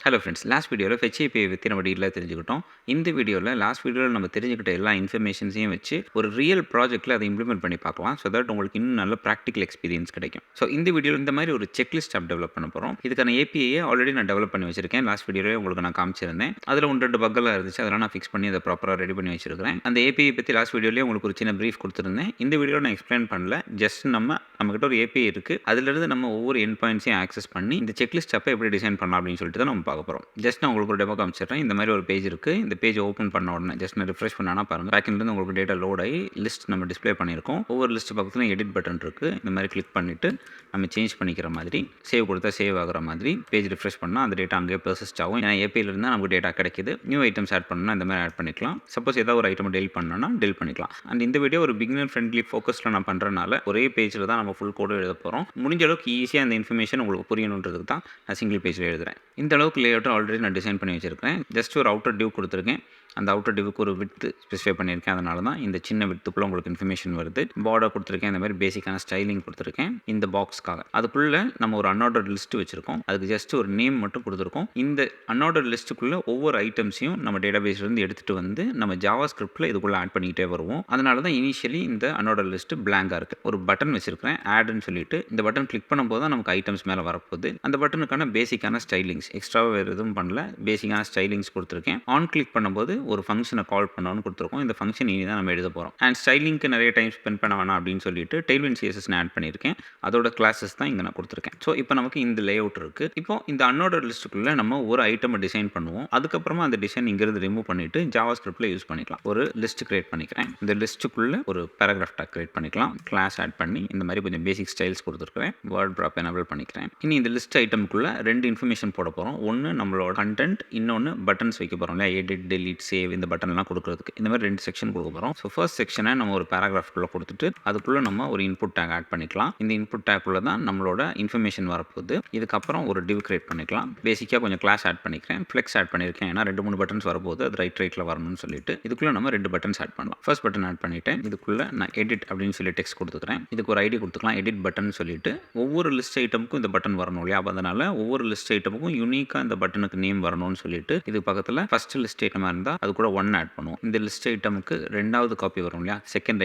Hello friends, last வீடியோவில் fetch API பற்றி நம்ம டீட்டெயிலாக தெரிஞ்சுக்கிட்டோம். இந்த வீடியோவில் லாஸ்ட் வீடியோவில் நம்ம தெரிஞ்சுக்கிட்ட எல்லா இன்ஃபர்மேஷன்ஸையும் வச்சு ஒரு ரியல் ப்ராஜெக்ட்டில் அதை இம்ப்ளிமெண்ட் பண்ணி பார்க்கலாம். ஸோ தட் உங்களுக்கு இன்னும் நல்ல ப்ராக்டிக்கல் எக்ஸ்பீரியன்ஸ் கிடைக்கும். ஸோ இந்த வீடியோவில் இந்த மாதிரி ஒரு செக்லிஸ்ட் ஆப் டெவலப் பண்ண போகிறோம். இதுக்கான ஏபிஐயை ஆல்ரெடி நான் டெவலப் பண்ணி வச்சிருக்கேன். லாஸ்ட் வீடியோவில் உங்களுக்கு நான் காமிச்சிருந்தேன். அதில் 1-2 பக்கெல்லாம் இருந்துச்சு. அதெல்லாம் நான் ஃபிக்ஸ் பண்ணி அதை ப்ராப்பராக ரெடி பண்ணி வச்சிருக்கிறேன். அந்த ஏபிஐ பற்றி லாஸ்ட் வீடியோலேயே உங்களுக்கு ஒரு சின்ன ப்ரீஃப் கொடுத்துருந்தேன். இந்த வீடியோவில் நான் எக்ஸ்பிளைன் பண்ணல. ஜஸ்ட் நம்மகிட்ட ஒரு ஏபிஐ இருக்குது. அதிலிருந்து நம்ம ஒவ்வொரு எண்ட் பாயிண்ட்ஸையும் ஆக்சஸ் பண்ணி இந்த செக்லிஸ்ட் ஆப்பை எப்படி டிசைன் பண்ணலாம் அப்படின்னு சொல்லிட்டு தான் நம்ம பார்க்க போகிறோம். ஜஸ்ட் நான் உங்களுக்கு ஒரு டெமோ காமிச்சிடுறேன். இந்த மாதிரி ஒரு பேஜ் இருக்குது. இந்த பேஜ் ஓப்பன் பண்ண உடனே ஜஸ்ட் நான் ரிஃப்ரெஷ் பண்ணானா பாருங்கள், பேக்கிலேருந்து உங்களுக்கு டேட்டா லோட் ஆகி லிஸ்ட் நம்ம டிஸ்ப்ளே பண்ணியிருக்கோம். ஒவ்வொரு லிஸ்ட் பக்கத்தில் எடிட் பட்டன் இருக்குது. இந்த மாதிரி கிளிக் பண்ணிவிட்டு நம்ம சேஞ்ச் பண்ணிக்கிற மாதிரி, சேவ் கொடுத்தா சேவ் ஆகிற மாதிரி பேஜ் ரிஃப்ரெஷ் பண்ணால் அந்த டேட்டா அங்கேயே ப்ராசஸ்ட் ஆகும். ஏன்னா ஏபிஐல இருந்தால் நமக்கு டேட்டா கிடைக்குது. நியூ ஐட்டம்ஸ் ஆட் பண்ணணும்னா இந்த மாதிரி ஆட் பண்ணிக்கலாம். சப்போஸ் ஏதாவது ஒரு ஐட்டம் டெலிட் பண்ணணும்னா டெலிட் பண்ணிக்கலாம். அண்ட் இந்த வீடியோ ஒரு பிகினர் ஃப்ரெண்ட்லி ஃபோக்கஸில் நான் பண்ணுறதுனால ஒரே பேஜில் தான் நம்ம ஃபுல் கோடும் எழுத போகிறோம். முடிஞ்ச அளவுக்கு ஈஸியாக அந்த இன்ஃபர்மேஷன் உங்களுக்கு புரியணுன்றதுக்கு தான் நான் சிங்கிள் பேஜில் எழுதுகிறேன். இந்த அளவுக்கு லேஅவுட்டை ஆல்ரெடி நான் டிசைன் பண்ணி வச்சிருக்கேன். ஜஸ்ட் ஒரு அவுட்டர் டிவ் கொடுத்துருக்கேன். அந்த அவுட்டர் டிவுக்கு ஒரு விட்த் ஸ்பெசிஃபை பண்ணியிருக்கேன். அதனால தான் இந்த சின்ன விட்த்துக்குள்ளே உங்களுக்கு இன்ஃபர்மேஷன் வருது. பார்டர் கொடுத்துருக்கேன். இந்த மாதிரி பேசிக்கான ஸ்டைலிங் கொடுத்துருக்கேன் இந்த பாக்ஸ்க்காக. அதுக்குள்ளே நம்ம ஒரு அன்ஆர்டர்ட் லிஸ்ட் வச்சுருக்கோம். அதுக்கு ஜஸ்ட் ஒரு நேம் மட்டும் கொடுத்துருக்கோம். இந்த அன்ஆர்டர்ட் லிஸ்ட்டுக்குள்ளே ஒவ்வொரு ஐட்டம்ஸையும் நம்ம டேட்டாபேஸ்லேருந்து எடுத்துகிட்டு வந்து நம்ம ஜாவா ஸ்கிரிப்டில் இதுக்குள்ளே ஆட் பண்ணிக்கிட்டே வருவோம். அதனால தான் இனிஷியலி இந்த அன்ஆர்டர்ட் லிஸ்ட்டு பிளாங்காக இருக்குது. ஒரு பட்டன் வச்சுருக்கிறேன், ஆட்னு சொல்லிட்டு. இந்த பட்டன் கிளிக் பண்ணும்போது தான் நமக்கு ஐட்டம்ஸ் மேலே வரப்போகுது. அந்த பட்டனுக்கான பேசிக்கான ஸ்டைலிங்ஸ், எக்ஸ்ட்ராவாக வேறு எதுவும் பண்ணல. பேசிக்கான ஸ்டைலிங்ஸ் கொடுத்துருக்கேன். ஆன் கிளிக் பண்ணும்போது ஒரு ஃபங்க்ஷனை கால் பண்ணணும்னு கொடுத்துருக்கோம். இந்த ஃபங்க்ஷன் இனி தான் நம்ம எழுத போகிறோம். அண்ட் ஸ்டைலிங்க்கு நிறைய டைம் ஸ்பெண்ட் பண்ண வேணாம் அப்படின்னு சொல்லிட்டு டெய்ல்விண்ட் சிஎஸ்எஸ் ஆட் பண்ணியிருக்கேன். அதோட கிளாஸஸ் தான் இங்கே நான் கொடுத்துருக்கேன். ஸோ இப்போ நமக்கு இந்த லேஅவுட் இருக்குது. இப்போ இந்த அன்ஆர்டர்ட் லிஸ்ட்டுக்குள்ளே நம்ம ஒரு ஐட்டமை டிசைன் பண்ணுவோம். அதுக்கப்புறமா அந்த டிசைன் இங்கிருந்து ரிமூவ் பண்ணிவிட்டு ஜாவா ஸ்கிரிப்டில் யூஸ் பண்ணிக்கலாம். ஒரு லிஸ்ட் கிரியேட் பண்ணிக்கிறேன். இந்த லிஸ்ட்டுக்குள்ளே ஒரு பேராகிராஃப் டாக் கிரியேட் பண்ணிக்கலாம். கிளாஸ் ஆட் பண்ணி இந்த மாதிரி கொஞ்சம் பேசிக் ஸ்டைல்ஸ் கொடுத்துருக்கிறேன். வேர்ட் ட்ராப் எனேபிள் பண்ணிக்கிறேன். இனி இந்த லிஸ்ட் ஐட்டமுக்குள்ளே 2 இன்ஃபர்மேஷன் போட போகிறோம். ஒன்று நம்மளோட கண்டென்ட், இன்னொன்று பட்டன்ஸ் வைக்க போகிறோம் இல்லையா, எடிட், டெலிட், சேவ், இந்த பட்டன்லாம் கொடுக்குறதுக்கு. இந்த மாதிரி 2 செக்ஷன் கொடுக்க போகிறோம். ஸோ ஃபர்ஸ்ட் செக்ஷனை நம்ம ஒரு பேராகிராஃப்குள்ளே கொடுத்துட்டு அதுக்குள்ளே நம்ம ஒரு இன்புட் டேக் ஆட் பண்ணிக்கலாம். இந்த இன்புட் டேக்குள்ளே தான் நம்மளோட இன்ஃபர்மேஷன் வரப்போகுது. இதுக்கப்புறம் ஒரு டிவ் கிரியேட் பண்ணிக்கலாம். பேசிக்காக கொஞ்சம் கிளாஸ் ஆட் பண்ணிக்கிறேன். ஃப்ளெக்ஸ் ஆட் பண்ணியிருக்கேன். ஏன்னா 2-3 பட்டன்ஸ் வரப்போகுது. அது ரைட்டில் வரணும்னு சொல்லிட்டு இதுக்குள்ளே நம்ம 2 பட்டன்ஸ் ஆட் பண்ணலாம். ஃபர்ஸ்ட் பட்டன் ஆட் பண்ணிவிட்டேன். இதுக்குள்ளே நான் எடிட் அப்படின்னு சொல்லி டெக்ஸ்ட் கொடுத்துக்கிறேன். இதுக்கு ஒரு ஐடி கொடுத்துக்கலாம், எடிட் பட்டன் சொல்லிட்டு. ஒவ்வொரு லிஸ்ட் ஐட்டமுக்கும் இந்த பட்டன் வரணும் இல்லையா, அதனால் ஒவ்வொரு லிஸ்ட் ஐட்டமுக்கும் யூனிக்காக இந்த பட்டனுக்கு நேம் வரணும்னு சொல்லிட்டு இது பக்கத்தில் ஃபர்ஸ்ட் லிஸ்ட் ஐட்டமாக இருந்தால் அது கூட 1 ஆட் பண்ணுவோம். இந்த லிஸ்ட் ஐட்டமுக்கு 2வது காப்பி வரும் இல்லையா, செகண்ட்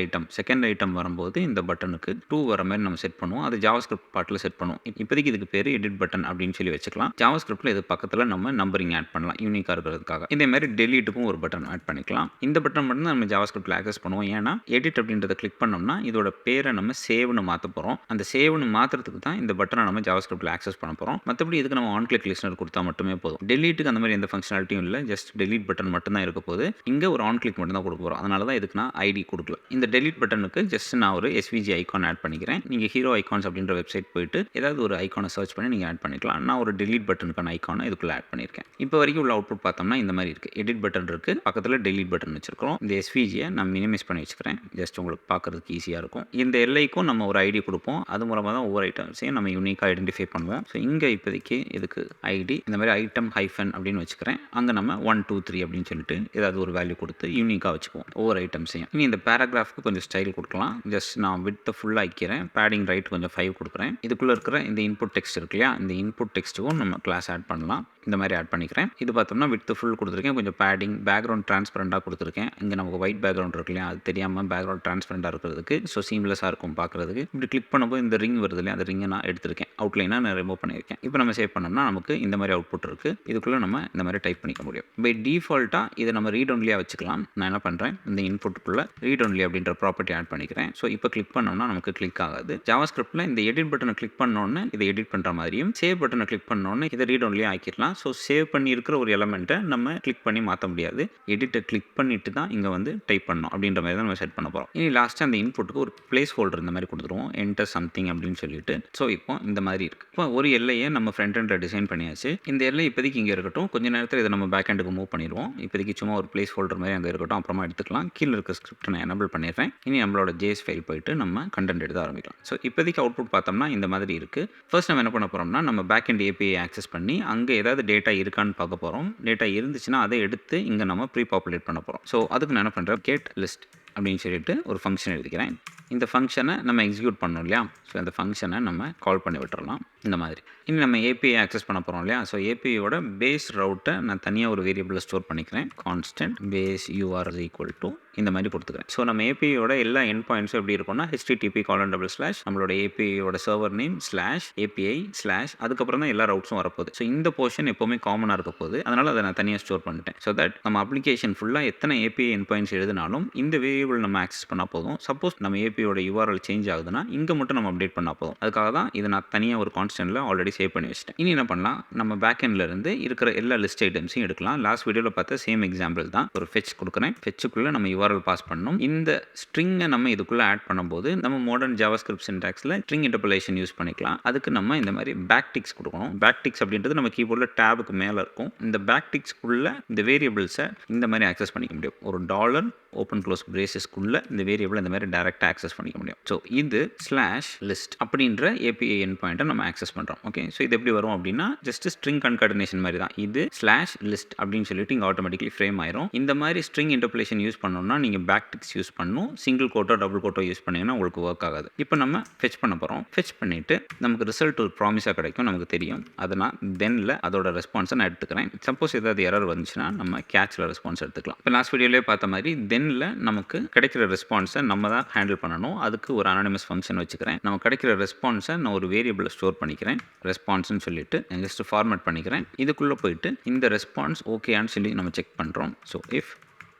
ஐட்டம் வரும்போது இந்த பட்டனுக்கு 2 வர மாதிரி நம்ம செட் பண்ணுவோம். அது ஜாவா ஸ்கிரிப்ட் பார்ட்டில் செட் பண்ணுவோம். இப்போதைக்கு இதுக்கு பேர் எடிட் பட்டன் அப்படின்னு சொல்லி வச்சுக்கலாம். ஜாவா ஸ்கிரிப்டில் இது பக்கத்தில் நம்ம நம்பரிங் ஆட் பண்ணலாம் யூனிக்காக இருக்கிறதுக்காக. இதே மாதிரி டெலீட்டுக்கும் ஒரு பட்டன் ஆட் பண்ணிக்கலாம். இந்த பட்டன் மட்டும் தான் நம்ம ஜாவா ஸ்கிரிப்டில் ஆக்சஸ் பண்ணுவோம். ஏன்னா எடிட் அப்படின்றத கிளிக் பண்ணோம்னா இதோட பேரை நம்ம சேவ்னு மாற்ற போகிறோம். அந்த சேவ்னு மாற்றுறதுக்கு தான் இந்த பட்டனை நம்ம ஜாவா ஸ்கிரிப்டில் ஆக்சஸ் பண்ண போகிறோம். மற்றபடி இதுக்கு நம்ம ஆன் கிளிக் லிஸ்னர் கொடுத்தா மட்டுமே போதும். டெலீட்டுக்கு அந்த மாதிரி எந்த ஃபங்க்ஷனாலிட்டியும் இல்லை. ஜஸ்ட் டெலீட் பட்டன் மட்டும் தான் இருக்க போகுது. இங்கே ஒரு ஆன் கிளிக் மட்டும் தான் கொடுக்க போகிறோம். அதனால தான் இதுக்கு நான் ஐடி கொடுக்கல. இந்த டெலீட் பட்டனுக்கு ஜஸ்ட் நான் ஒரு எஸ்விஜி ஐகான் ஆட் பண்ணிக்கிறேன். நீங்கள் ஹீரோ ஐகான்ஸ் அப்படின்ற வெப்சைட் போயிட்டு ஏதாவது ஒரு ஐகானை சர்ச் பண்ணி நீங்கள் ஆட் பண்ணிக்கலாம். நான் ஒரு டெலீட் பட்டனுக்கான ஐகானை இதுக்குள்ளே ஆட் பண்ணியிருக்கேன். இப்போ வரைக்கும் உள்ள அவுட்புட் பார்த்தோம்னா இந்த மாதிரி இருக்குது. எடிட் பட்டன் இருக்குது, பக்கத்தில் டெலீட் பட்டன் வச்சிருக்கிறோம். இந்த எஸ்விஜியை நான் மினிமைஸ் பண்ணி வச்சுக்கிறேன். ஜஸ்ட் உங்களுக்கு பார்க்குறதுக்கு ஈஸியாக இருக்கும். இந்த எல்லைக்கும் நம்ம ஒரு ஐடி கொடுப்போம். அது மூலமாக தான் ஒவ்வொரு ஐட்டம்ஸையும் நம்ம யூனிக்காக ஐடென்டிஃபை பண்ணுவோம். ஸோ இங்கே இப்போதைக்கு இதுக்கு ஐடி இந்த மாதிரி ஐட்டம் ஹைஃபன் அப்படின்னு வச்சுக்கிறேன். அங்கே நம்ம 1 2 3 அப்படின்னு சொல்லிட்டு ஏதாவது ஒரு வேல்யூ கொடுத்து யூனிக்காக வச்சுக்குவோம் ஒவ்வொரு ஐட்டம்ஸையும். இனி இந்த பேராகிராஃப்க்கு கொஞ்சம் ஸ்டைல் கொடுக்கலாம். ஜஸ்ட் நான் வித்தை ஃபுல்லாக ஆக்கிறேன். பேடிங் ரைட் கொஞ்சம் 5 கொடுக்குறேன். இதுக்குள்ளே இருக்கிற இந்த இன்புட் டெக்ஸ்ட் இருக்கு இல்லையா, இந்த இன்புட் டெக்ஸ்ட்டுக்கும் நம்ம கிளாஸ் ஆட் பண்ணலாம். இந்த மாதிரி ஆட் பண்ணிக்கிறேன். இது பார்த்தோம்னா வித்து ஃபுல் கொடுத்துருக்கேன். கொஞ்சம் பேடிங், பேக்ரவுண்ட் ட்ரான்ஸ்பரண்டாக கொடுத்துருக்கேன். இங்கே நமக்கு ஒயிட் பேக்ரவுண்ட் இருக்கு இல்லையா, அது தெரியாமல் பேக்ரவுண்ட் ட்ரான்ஸ்பரண்டாக இருக்கிறதுக்கு. ஸோ சீம்லெஸ்ஸாக இருக்கும் பார்க்குறதுக்கு. இப்படி கிளிக் பண்ணும்போது இந்த ரிங் வருது இல்லையா, அந்த ரிங்கை நான் எடுத்திருக்கேன். அவுட்லைனாக நான் ரிமூவ் பண்ணியிருக்கேன். இப்போ நம்ம சேவ் பண்ணோம்னா நமக்கு இந்த மாதிரி அவுட்புட் இருக்குது. இதுக்குள்ளே நம்ம இந்த மாதிரி டைப் பண்ணிக்க முடியும். பை டிஃபால்ட்டாக இதை நம்ம ரீட் ஒன்லியாக வச்சுக்கலாம். நான் என்ன பண்ணுறேன், இந்த இன்புட்டுக்குள்ளே ரீட் ஒன்லி அப்படின்ற ப்ராப்பர்ட்டி ஆட் பண்ணிக்கிறேன். ஸோ இப்போ கிளிக் பண்ணோம்னா நமக்கு கிளிக் ஆகாது. ஜாவா ஸ்கிரிப்டில் இந்த எடிட் பட்டனை கிளிக் பண்ணோன்னே இதை எடிட் பண்ணுற மாதிரியும், சேவ் பட்டனை கிளிக் பண்ணோன்னே இதை ரீட் ஒன்லியாக ஆக்கிடலாம். ஸோ சேவ் பண்ணி இருக்கிற ஒரு எலமெண்ட்டை நம்ம கிளிக் பண்ணி மாற்ற முடியாது. எடிட்டை கிளிக் பண்ணிட்டு தான் இங்கே வந்து டைப் பண்ணணும் அப்படின்ற மாதிரி தான் நம்ம செட் பண்ண போகிறோம். இனி லாஸ்ட்டாக அந்த இன்புட்டுக்கு ஒரு பிளேஸ் ஹோல்டர் இந்த மாதிரி கொடுத்துருவோம். என்டர் சம்திங் அப்படின்னு சொல்லிட்டு. ஸோ இப்போ இந்த மாதிரி இருக்குது. இப்போ ஒரு எல்லையை நம்ம ஃப்ரண்ட் எண்டில் டிசைன் பண்ணியாச்சு. இந்த எல்லை இப்போதைக்கு இங்கே இருக்கட்டும். கொஞ்ச நேரத்தில் இதை நம்ம பேக் எண்டுக்கு மூவ் பண்ணிடுவோம். இப்போதைக்கு சும்மா ஒரு பிளேஸ் ஹோல்டர் மாதிரி அங்கே இருக்கட்டும். அப்புறமா எடுத்துக்கலாம். கீழே இருக்க ஸ்கிரிப்ட் நான் எனேபிள் பண்ணிடுறேன். இனி நம்மளோட ஜேஎஸ் ஃபைல் போயிட்டு நம்ம கண்டென்ட் எடுத்து ஆரம்பிக்கலாம். ஸோ இப்போதைக்கு அவுட்புட் பார்த்தோம்னா இந்த மாதிரி இருக்குது. ஃபர்ஸ்ட் நம்ம என்ன பண்ண போகிறோம்னா, நம்ம பேக் எண்ட் ஏபிஐ ஆக்சஸ் பண்ணி அங்கே ஏதாவது டேட்டா இருக்கான்னு பார்க்க போகிறோம். டேட்டா இருந்துச்சுன்னா அதை எடுத்து இங்கே நம்ம ப்ரீ பாப்புலேட் பண்ண போகிறோம். ஸோ அதுக்கு நான் என்ன பண்ணுறேன், கேட் லிஸ்ட் அப்படின்னு சொல்லிட்டு ஒரு ஃபங்க்ஷன் எழுதிக்கிறேன். இந்த ஃபங்க்ஷனை நம்ம எக்ஸிக்யூட் பண்ணோம் இல்லையா? ஸோ அந்த ஃபங்க்ஷனை நம்ம கால் பண்ணி விட்டுறலாம் இந்த மாதிரி. இனி நம்ம ஏபிஐ ஆக்சஸ் பண்ண போகிறோம் இல்லையா? ஸோ ஏபிஐயோட பேஸ் ரவுட்டை நான் தனியாக ஒரு வேரியபிளில் ஸ்டோர் பண்ணிக்கிறேன். Constant base URL equal to இந்த மாதிரி கொடுத்துக்கிறேன். ஸோ நம்ம ஏபிஐயோட எல்லா எண்ட் பாயிண்ட்ஸும் எப்படி இருக்கும்னா http:// நம்மளோட ஏபிஐயோட சர்வர் நேம் /API/ அதுக்கப்புறம் தான் எல்லா ரவுட்ஸும் வரப்போகுது. ஸோ இந்த போர்ஷன் எப்போவுமே காமனாக இருக்க போகுது. அதனால் அதை நான் தனியாக ஸ்டோர் பண்ணிட்டேன். ஸோ தட் நம்ம அப்ளிகேஷன் ஃபுல்லாக எத்தனை ஏபிஐ எண்ட் பாயிண்ட்ஸ் எழுதினாலும் இந்த வேரியபிள் நம்ம ஆக்சஸ் பண்ணால் போதும். சப்போஸ் நம்ம ஏபிஐயோட யூஆர்எல் சேஞ்ச் ஆகுதுன்னா இங்கே மட்டும் நம்ம அப்டேட் பண்ணால் போதும். அதுக்காக தான் இதை நான் தனியாக ஒரு கான்ஸ்டன்ட்டில் ஆல்ரெடி சேவ் பண்ணி வச்சிட்டேன். இனி என்ன பண்ணலாம், நம்ம பேக்எண்ட்ல இருந்து இருக்கிற எல்லா லிஸ்ட் ஐட்டம்ஸையும் எடுக்கலாம். லாஸ்ட் வீடியோவில் பார்த்த சேம் எக்ஸாம்பிள் தான். ஒரு ஃபெச் கொடுக்குறேன். ஃபெச்சுக்குள்ளே நம்ம யூஆர்எல் பாஸ் பண்ணணும். இந்த ஸ்ட்ரிங்கை நம்ம இதுக்குள்ளே ஆட் பண்ணும்போது நம்ம மாடர்ன் ஜாவாஸ்கிரிப்ட் சின்டாக்ஸில் ஸ்ட்ரிங் இன்டர்போலேஷன் யூஸ் பண்ணிக்கலாம். அதுக்கு நம்ம இந்த மாதிரி பேக்டிக்ஸ் கொடுக்கணும். பேக்டிக்ஸ் அப்படின்றது நம்ம கீபோர்டில் டேபுக்கு மேலே இருக்கும். இந்த பேக்டிக்ஸ்க்குள்ளே இந்த வேரியபிள்ஸை இந்த மாதிரி ஆக்சஸ் பண்ணிக்க முடியும். ஒரு டாலர் ஓப்பன் க்ளோஸ் பிரேசஸ்க்குள்ளே இந்த வேரியபிள் இந்த மாதிரி டைரெக்டாக ஆக்சஸ் பண்ணிக்க முடியும். ஸோ இது /list அப்படின்ற ஏபிஐ எண்ட் பாயிண்ட்டை நம்ம ஆக்சஸ் பண்ணுறோம். ஓகே, ஸோ இது எப்படி வரும் அப்படின்னா ஜஸ்ட் ஸ்ட்ரிங் கன்கார்டினேஷன் மாதிரி தான். இது /list அப்படின்னு சொல்லிட்டு இங்கே ஆட்டோமேட்டிக்லி ஃப்ரேம் ஆயிரும். இந்த மாதிரி ஸ்ட்ரிங் இன்டர்போலேஷன் யூஸ் பண்ணோம்னா நீங்கள் பேக்டிக்ஸ் யூஸ் பண்ணணும். சிங்கிள் கோட்டோ டபுள் கோட்டோ யூஸ் பண்ணிங்கன்னா உங்களுக்கு ஒர்க் ஆகாது. இப்போ நம்ம ஃபெச் பண்ண போகிறோம். ஃபெச் பண்ணிவிட்டு நமக்கு ரிசல்ட் ஒரு ப்ராமிஸாக கிடைக்கும், நமக்கு தெரியும். அதை நான் தென்னில் அதோட ரெஸ்பான்ஸை நான் எடுத்துக்கிறேன். சப்போஸ் ஏதாவது எரர் வந்துச்சுன்னா நம்ம கேட்சில் ரெஸ்பான்ஸ் எடுத்துக்கலாம். இப்போ லாஸ்ட் வீடியோலேயே பார்த்த மாதிரி தென்னில் நமக்கு கிடைக்கிற ரெஸ்பான்ஸை நம்ம தான் ஹேண்டில் பண்ணணும். அதுக்கு ஒரு அனானிமஸ் ஃபங்க்ஷன் வச்சுக்கிறேன். நம்ம கிடைக்கிற ரெஸ்பான்ஸை நான் ஒரு வேரியபிளில் ஸ்டோர் பண்ணிக்கிறேன். ரெஸ்பான்ஸ்னு சொல்லிட்டு ஜஸ்ட் ஃபார்மேட் பண்ணிக்கிறேன். இதுக்குள்ளே போயிட்டு இந்த ரெஸ்பான்ஸ் ஓகேன்னு சொல்லி நம்ம செக் பண்ணுறோம். So if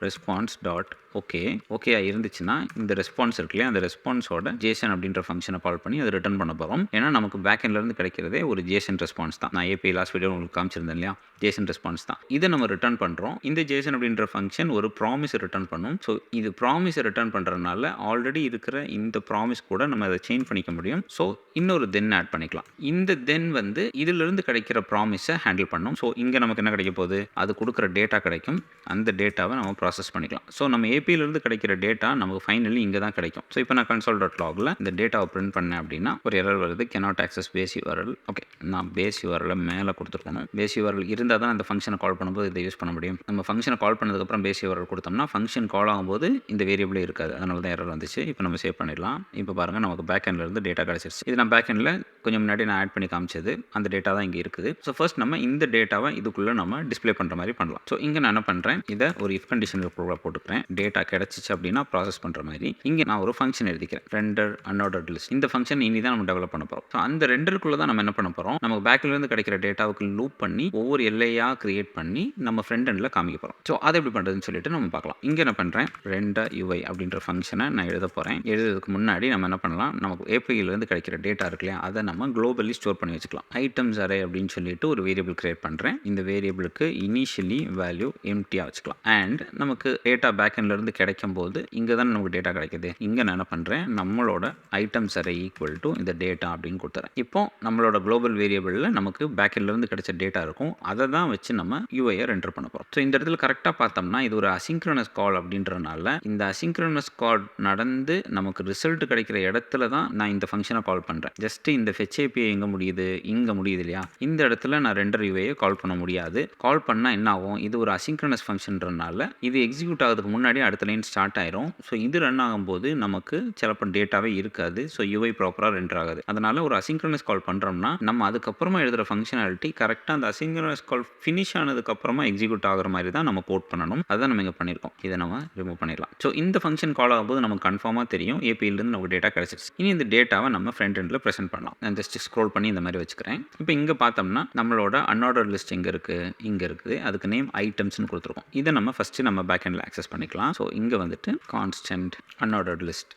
response dot okay இருந்துச்சுன்னா இந்த ரெஸ்பான்ஸ் இருக்கு இல்லையா, அந்த ரெஸ்பான்ஸோட ஜேசன் அப்படின்ற ஃபங்க்ஷனை கால் பண்ணி அதை ரிட்டர்ன் பண்ண போகிறோம். ஏன்னா நமக்கு பேக்எண்ட்லேருந்து கிடைக்கிறதே ஒரு ஜேசன் ரெஸ்பான்ஸ் தான். நான் ஏபிஐ லாஸ்ட் வீடியோ உங்களுக்கு காமிச்சிருந்தேன் இல்லையா, ஜேசன் ரெஸ்பான்ஸ் தான். இதை நம்ம ரிட்டர்ன் பண்ணுறோம். இந்த ஜேசன் அப்படின்ற ஃபங்க்ஷன் ஒரு ப்ராமிஸ் ரிட்டர்ன் பண்ணும். ஸோ இது ப்ராமிஸை ரிட்டர்ன் பண்ணுறதுனால ஆல்ரெடி இருக்கிற இந்த ப்ராமிஸ் கூட நம்ம அதை சேஞ்ச் பண்ணிக்க முடியும். ஸோ இன்னொரு தென் ஆட் பண்ணிக்கலாம். இந்த தென் வந்து இதிலிருந்து கிடைக்கிற ப்ராமிஸை ஹேண்டில் பண்ணும். ஸோ இங்கே நமக்கு என்ன கிடைக்க போகுது, அது கொடுக்குற டேட்டா கிடைக்கும். அந்த டேட்டாவை நம்ம ப்ராசஸ் பண்ணிக்கலாம். ஸோ நம்ம ஏபிஐலேருந்து கிடைக்கிற டேட்டா நமக்கு ஃபைனலி இங்கே தான் கிடைக்கும். ஸோ இப்போ நான் console.logல இந்த டேட்டாவை பிரிண்ட் பண்ணேன் அப்படின்னா ஒரு எரர் வருது, cannot access base URL. Okay, நான் பேஸ் யூஆர்எல் மேலே கொடுத்துருக்கணும். பேஸ் யூஆர்எல் இருந்தால் தான் அந்த ஃபங்க்ஷனை கால் பண்ணும்போது இதை யூஸ் பண்ண முடியும். நம்ம ஃபங்க்ஷனை கால் பண்ணதுக்கப்புறம் பேஸ் யூஆர்எல் கொடுத்தோம்னா ஃபங்க்ஷன் கால் ஆகும்போது இந்த வேரியபிளே இருக்காது. அதனால தான் எரர் வந்துச்சு. இப்போ நம்ம சேவ் பண்ணிடலாம். இப்போ பாருங்கள் நமக்கு பேக்எண்ட்லேருந்து டேட்டா கிடச்சிருச்சு. இது நான் பேக்எண்டில் கொஞ்சம் முன்னாடி நான் ஆட் பண்ணி காமிச்சது. அந்த டேட்டா தான் இங்கே இருக்குது. ஸோ ஃபர்ஸ்ட் நம்ம இந்த டேட்டாவை இதுக்குள்ளே நம்ம டிஸ்பிளே பண்ணுற மாதிரி பண்ணலாம். ஸோ இங்கே நான் என்ன பண்ணுறேன், இதை ஒரு இஃப் கண்டிஷன் ப்ரோக்ராம் போட்டுக்கிறேன். டேட்டா கிடச்சிச்சு அப்படின்னா ப்ராசஸ் பண்ணுற மாதிரி இங்கே நான் ஒரு ஃபங்க்ஷன் எழுதிக்கிறேன், ரெண்டர் அன்ஆர்டர்ட் லிஸ்ட். இந்த ஃபங்க்ஷன் இனி தான் நம்ம டெவலப் பண்ண போகிறோம். ஸோ அந்த ரெண்டருக்குள்ளே தான் நம்ம என்ன பண்ண போகிறோம், நமக்கு பேக்லேருந்து கிடைக்கிற டேட்டாவுக்கு லூப் பண்ணி ஒவ்வொரு எல்லையாக கிரியேட் பண்ணி நம்ம ஃப்ரண்ட் எண்டில் காமிக்க போகிறோம். ஸோ அதை எப்படி பண்ணுறதுன்னு சொல்லிட்டு நம்ம பார்க்கலாம். இங்கே என்ன பண்ணுறேன், ரெண்டர் யூஐ அப்படின்ற ஃபங்க்ஷனை நான் எழுத போகிறேன். எழுதுறதுக்கு முன்னாடி நம்ம என்ன பண்ணலாம், நமக்கு ஏபிஐலேருந்து கிடைக்கிற டேட்டா இருக்கு இல்லையா, அதை நம்ம குளோபலி ஸ்டோர் பண்ணி வச்சுக்கலாம். ஐட்டம்ஸ் அரே அப்படின்னு சொல்லிட்டு ஒரு வேரியபிள் கிரியேட் பண்ணுறேன். இந்த வேரியபிளுக்கு இனிஷியலி வேல்யூ எம்டியாக வச்சுக்கலாம். அண்ட் நமக்கு டேட்டா பேக்எண்ட்லேருந்து கிடைக்கும் போது இங்கே தான் நமக்கு டேட்டா கிடைக்குது. இங்கே நான் என்ன பண்ணுறேன், நம்மளோட ஐட்டம்ஸ் அரே ஈக்குவல் டு இந்த டேட்டா அப்படின்னு கொடுத்துறேன். இப்போ நம்மளோட குளோபல் வேரியபிளில் நமக்கு பேக்எண்ட்லேருந்து கிடைச்ச டேட்டா இருக்கும். அதை தான் வச்சு நம்ம யூஐயை ரெண்டர் பண்ண போகிறோம். ஸோ இந்த இடத்துல கரெக்டாக பார்த்தோம்னா இது ஒரு அசிங்க்ரனஸ் கால் அப்படின்றனால இந்த அசிங்க்ரனஸ் கால் நடந்து நமக்கு ரிசல்ட் கிடைக்கிற இடத்துல தான் நான் இந்த ஃபங்க்ஷனை கால் பண்ணுறேன். ஜஸ்ட் இந்த ஃபெச் ஏபிஐ எங்கே முடியுது, இங்கே முடியுது இல்லையா, இந்த இடத்துல நான் ரெண்டர் யூஐயை கால் பண்ண முடியாது. கால் பண்ணால் என்ன ஆகும், இது ஒரு அசிங்க்ரனஸ் ஃபங்க்ஷன்றனால இது எக்ஸிக்யூட் ஆகிறதுக்கு முன்னாடி அடுத்த லைன் ஸ்டார்ட் ஆயிரும். ஸோ இது ரன் ஆகும்போது நமக்கு சிலப்போ டேட்டாவே இருக்காது. ஸோ யூஐ ப்ராப்பராக ரெண்டர் ஆகாது. அதனால ஒரு அசிங்க்ரனஸ் கால் பண்ணுறோம்னா நம்ம அதுக்கப்புறமா எழுதுகிற ஃபங்க்ஷனாலிட்டி கரெக்டாக அந்த அசிங்க்ரனஸ் கால் ஃபினிஷ் ஆனதுக்கப்புறமா எக்ஸிக்யூட் ஆகிற மாதிரி தான் நம்ம கோட் பண்ணணும். அதான் நம்ம இங்கே பண்ணியிருக்கோம். இதை நம்ம ரிமூவ் பண்ணிடலாம். ஸோ இந்த ஃபங்க்ஷன் கால் ஆகும்போது நமக்கு கன்ஃபார்மாக தெரியும் ஏபிஐலேருந்து நமக்கு டேட்டா கிடச்சிருச்சு. இனி இந்த டேட்டாவை நம்ம ஃப்ரண்ட் எண்டில் ப்ரெசென்ட் பண்ணலாம். நான் ஜஸ்ட் ஸ்க்ரோல் பண்ணி இந்த மாதிரி வச்சுக்கிறேன். இப்போ இங்கே பார்த்தோம்னா நம்மளோட அன்ஆர்டர் லிஸ்ட் எங்கே இருக்குது, இங்கே இருக்குது. அதுக்கு நேம் ஐட்டம்ஸ்னு கொடுத்துருக்கோம். இதை நம்ம ஃபஸ்ட்டு நம்ம பேக் எண்டில் ஆக்சஸ் பண்ணிக்கலாம். ஸோ இங்கே வந்துட்டு constant unordered list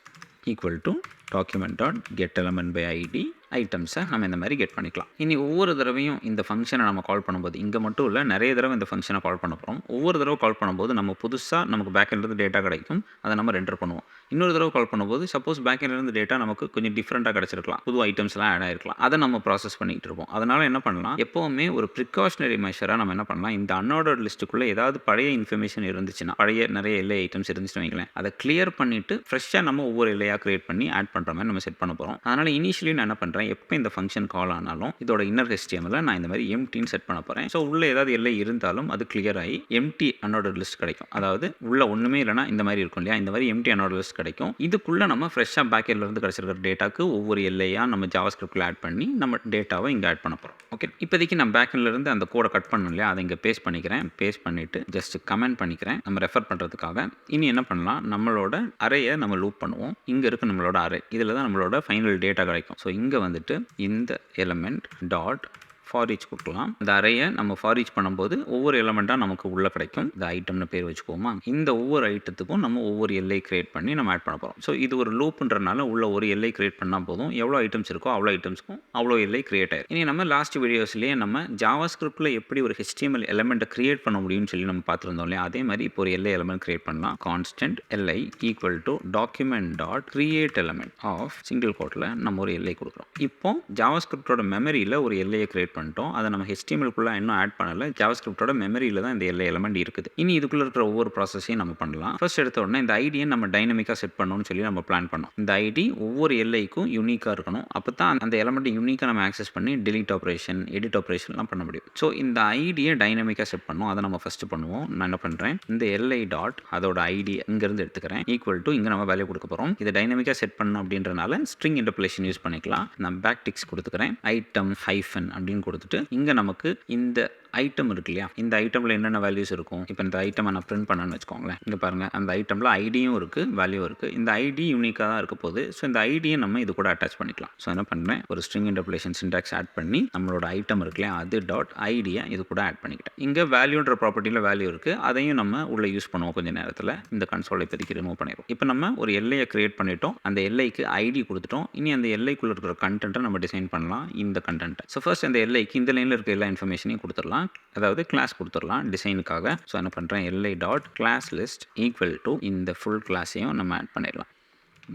equal to document.getElementById ஐட்டம்ஸை நம்ம இந்த மாதிரி கெட் பண்ணிக்கலாம். இனி ஒவ்வொரு தடவையும் இந்த ஃபங்க்ஷனை நம்ம கால் பண்ணும்போது இங்கே மட்டும் இல்லை, நிறைய தடவை இந்த ஃபங்க்ஷனை கால் பண்ண போகிறோம். ஒவ்வொரு தடவை கால் பண்ணும்போது நம்ம புதுசாக நமக்கு பேக்எண்ட்லேருந்து டேட்டா கிடைக்கும். அதை நம்ம ரெண்டர் பண்ணுவோம். இன்னொரு தடவை கால் பண்ணும்போது சப்போஸ் பேக்எண்ட்லேருந்து டேட்டா நமக்கு கொஞ்சம் டிஃப்ரெண்ட்டாக கிடச்சிருக்கலாம், புது ஐட்டம்ஸ்லாம் ஆட் ஆகிருக்கலாம். அதை நம்ம ப்ராசஸ் பண்ணிகிட்டு இருப்போம். அதனால் என்ன பண்ணலாம், எப்போவுமே ஒரு ப்ரிகாஷனரி மெஷராக நம்ம என்ன பண்ணலாம், இந்த அன்ஆர்டர்ட் லிஸ்ட்டுக்குள்ளே ஏதாவது பழைய இன்ஃபர்மேஷன் இருந்துச்சுன்னா, பழைய நிறைய எல்லை ஐட்டம்ஸ் இருந்துச்சுன்னு வைங்களேன், அதை கிளியர் பண்ணிவிட்டு ஃப்ரெஷ்ஷாக நம்ம ஒவ்வொரு எல்லையாக கிரியேட் பண்ணி ஆட் பண்ணுற மாதிரி நம்ம செட் பண்ண போகிறோம். அதனால் இனிஷியலி நான் என்ன பண்ணுறேன், எப்போ இந்த ஃபங்க்ஷன் கால் ஆனாலும் இதோட இன்னர் HTML நான் இந்த மாதிரி எம்டின்னு செட் பண்ண போகிறேன். ஸோ உள்ள ஏதாவது எல்லை இருந்தாலும் அது கிளியர் ஆகி எம்டி அன்ஆர்டர்ட் லிஸ்ட் கிடைக்கும். அதாவது உள்ள ஒன்றுமே இல்லைனா இந்த மாதிரி இருக்கும் இல்லையா, இந்த மாதிரி எம்டி அன்ஆர்டர்ட் லிஸ்ட் கிடைக்கும். இதுக்குள்ளே நம்ம ஃப்ரெஷ்ஷாக பேக்கெண்ட்லேருந்து கிடச்சிருக்கிற டேட்டாக்கு ஒவ்வொரு எல்லையாக நம்ம ஜாவாஸ்கிரிப்டில் ஆட் பண்ணி நம்ம டேட்டாவை இங்கே ஆட் பண்ண போகிறோம். ஓகே, இப்போதைக்கு நான் பேக்கெண்ட்லேருந்து அந்த கோடை கட் பண்ணணும் இல்லையா, அதை இங்கே பேஸ்ட் பண்ணிக்கிறேன். பேஸ்ட் பண்ணிவிட்டு ஜஸ்ட் கமெண்ட் பண்ணிக்கிறேன் நம்ம ரெஃபர் பண்ணுறதுக்காக. இனி என்ன பண்ணலாம், நம்மளோட அரேயை நம்ம லூப் பண்ணுவோம். இங்கே இருக்குது நம்மளோட அரே, இதில் தான் நம்மளோட ஃபைனல் டேட்டா கிடைக்கும். ஸோ இங்கே வந்துட்டு இந்த எலமெண்ட் டாட் ஃபார் ஈச் கொடுக்கலாம். இந்த அறையை நம்ம ஃபார் ஈச் பண்ணும்போது ஒவ்வொரு எலமெண்ட்டாக நமக்கு உள்ளே கிடைக்கும். இந்த ஐட்டம்னு பேர் வச்சுக்கோமா. இந்த ஒவ்வொரு ஐட்டத்துக்கும் நம்ம ஒவ்வொரு எல்லை கிரியேட் பண்ணி நம்ம ஆட் பண்ண போகிறோம். ஸோ இது ஒரு லூப்புன்றனால உள்ள ஒரு எல்லை கிரியேட் பண்ணால் போதும். எவ்வளோ ஐட்டம்ஸ் இருக்கோ அவ்வளோ ஐட்டம்ஸ்க்கும் அவ்வளோ எல்லை கிரியேட் ஆயிடும். இனி நம்ம லாஸ்ட் வீடியோஸ்லேயே நம்ம ஜாவாஸ்கிரிப்டில் எப்படி ஒரு HTML எலமெண்ட்டை கிரியேட் பண்ண முடியும்னு சொல்லி நம்ம பார்த்துருந்தோம் இல்லையா, அதே மாதிரி இப்போ ஒரு எல்லை எலமெண்ட் கிரியேட் பண்ணலாம். Constant LI equal to document dot create element of single கோட்டில் நம்ம ஒரு எல்லை கொடுக்குறோம். இப்போ ஜாவாஸ்கிரிப்டோட மெமரியில் ஒரு எல்லையை கிரியேட் பண்ணிட்டோம். அதை நம்ம HTML-குள்ள இன்னும் ஆட் பண்ணல. ஜாவாஸ்கிரிப்டோட மெமரியில் தான் இந்த எல்லை எலமெண்ட் இருக்குது. இனி இதுக்குள்ள இருக்கிற ஒவ்வொரு ப்ராசஸையும் நம்ம பண்ணலாம். ஃபர்ஸ்ட் எடுத்த உடனே இந்த ஐடியை நம்ம டைனமிக்காக செட் பண்ணணும்னு சொல்லி நம்ம பிளான் பண்ணோம். இந்த ஐடி ஒவ்வொரு எல்லைக்கும் யூனிக்காக இருக்கணும். அப்போ தான் அந்த எலமெண்ட் யூனிக்காக நம்ம ஆக்சஸ் பண்ணி delete ஆப்ரேஷன், எடிட் ஆப்ரேஷன்லாம் பண்ண முடியும். ஸோ இந்த ஐடியை டைனமிக்காக செட் பண்ணணும். அதை நம்ம ஃபஸ்ட்டு பண்ணுவோம். நான் என்ன பண்ணுறேன், இந்த எல்ஐ டாட் அதோட ஐடி இங்கேருந்து எடுத்துக்கிறேன். ஈக்குவல் டு இங்கே நம்ம வேல்யூ கொடுக்க போகிறோம். இதை டைனமிக்காக செட் பண்ணணும் அப்படின்றனால ஸ்ட்ரிங் இன்டர்போலேஷன் யூஸ் பண்ணிக்கலாம். நான் பேக் டிக்ஸ் கொடுத்துக்கிறேன். ஐட்டம் ஹைஃபன் அப்படின்னு கொடுத்துட்டு இங்கே நமக்கு இந்த ஐட்டம் இருக்கு இல்லையா, இந்த ஐட்டமில் என்னென்ன வேல்யூஸ் இருக்கும். இப்போ இந்த ஐட்டமை நான் பிரிண்ட் பண்ணேன்னு வச்சுக்கோங்களேன். இங்கே பாருங்கள், அந்த ஐட்டமில் ஐடியும் இருக்குது, வேல்யூ இருக்குது. இந்த ஐடி யூனிக்காக தான் இருக்க போகுது. ஸோ இந்த ஐடியை நம்ம இது கூட அட்டாச் பண்ணிக்கலாம். ஸோ என்ன பண்ணுறேன், ஒரு ஸ்ட்ரிங் இன்டர்போலேஷன் சின்டாக்ஸ் ஆட் பண்ணி நம்மளோட ஐட்டம் இருக்கு இல்லையா, அது டாட் ஐடியை இது கூட ஆட் பண்ணிக்கிட்டேன். இங்கே வேல்யூன்ற ப்ராப்பர்ட்டியில் வேல்யூ இருக்குது, அதையும் நம்ம உள்ளே யூஸ் பண்ணுவோம் கொஞ்சம் நேரத்தில். இந்த கன்சோலை இப்போதைக்கு ரிமூவ் பண்ணிடுவோம். இப்போ நம்ம ஒரு எல்லையை கிரியேட் பண்ணிட்டோம், அந்த எல்லைக்கு ஐடி கொடுத்துட்டோம். இனி அந்த எல்லைக்குள்ளே இருக்கிற கண்டென்ட்டை நம்ம டிசைன் பண்ணலாம். இந்த கண்டென்ட் ஸோ ஃபர்ஸ்ட் அந்த எல்லைக்கு இந்த லைனில் இருக்க எல்லா இன்ஃபர்மேஷனையும் கொடுத்துடலாம். அதாவது கிளாஸ் கொடுத்துடலாம் டிசைனுக்காக. ஸோ என்ன பண்ணுறேன், LI dot class list equal to இந்த ஃபுல் கிளாஸையும் நம்ம ஆட் பண்ணிடலாம்.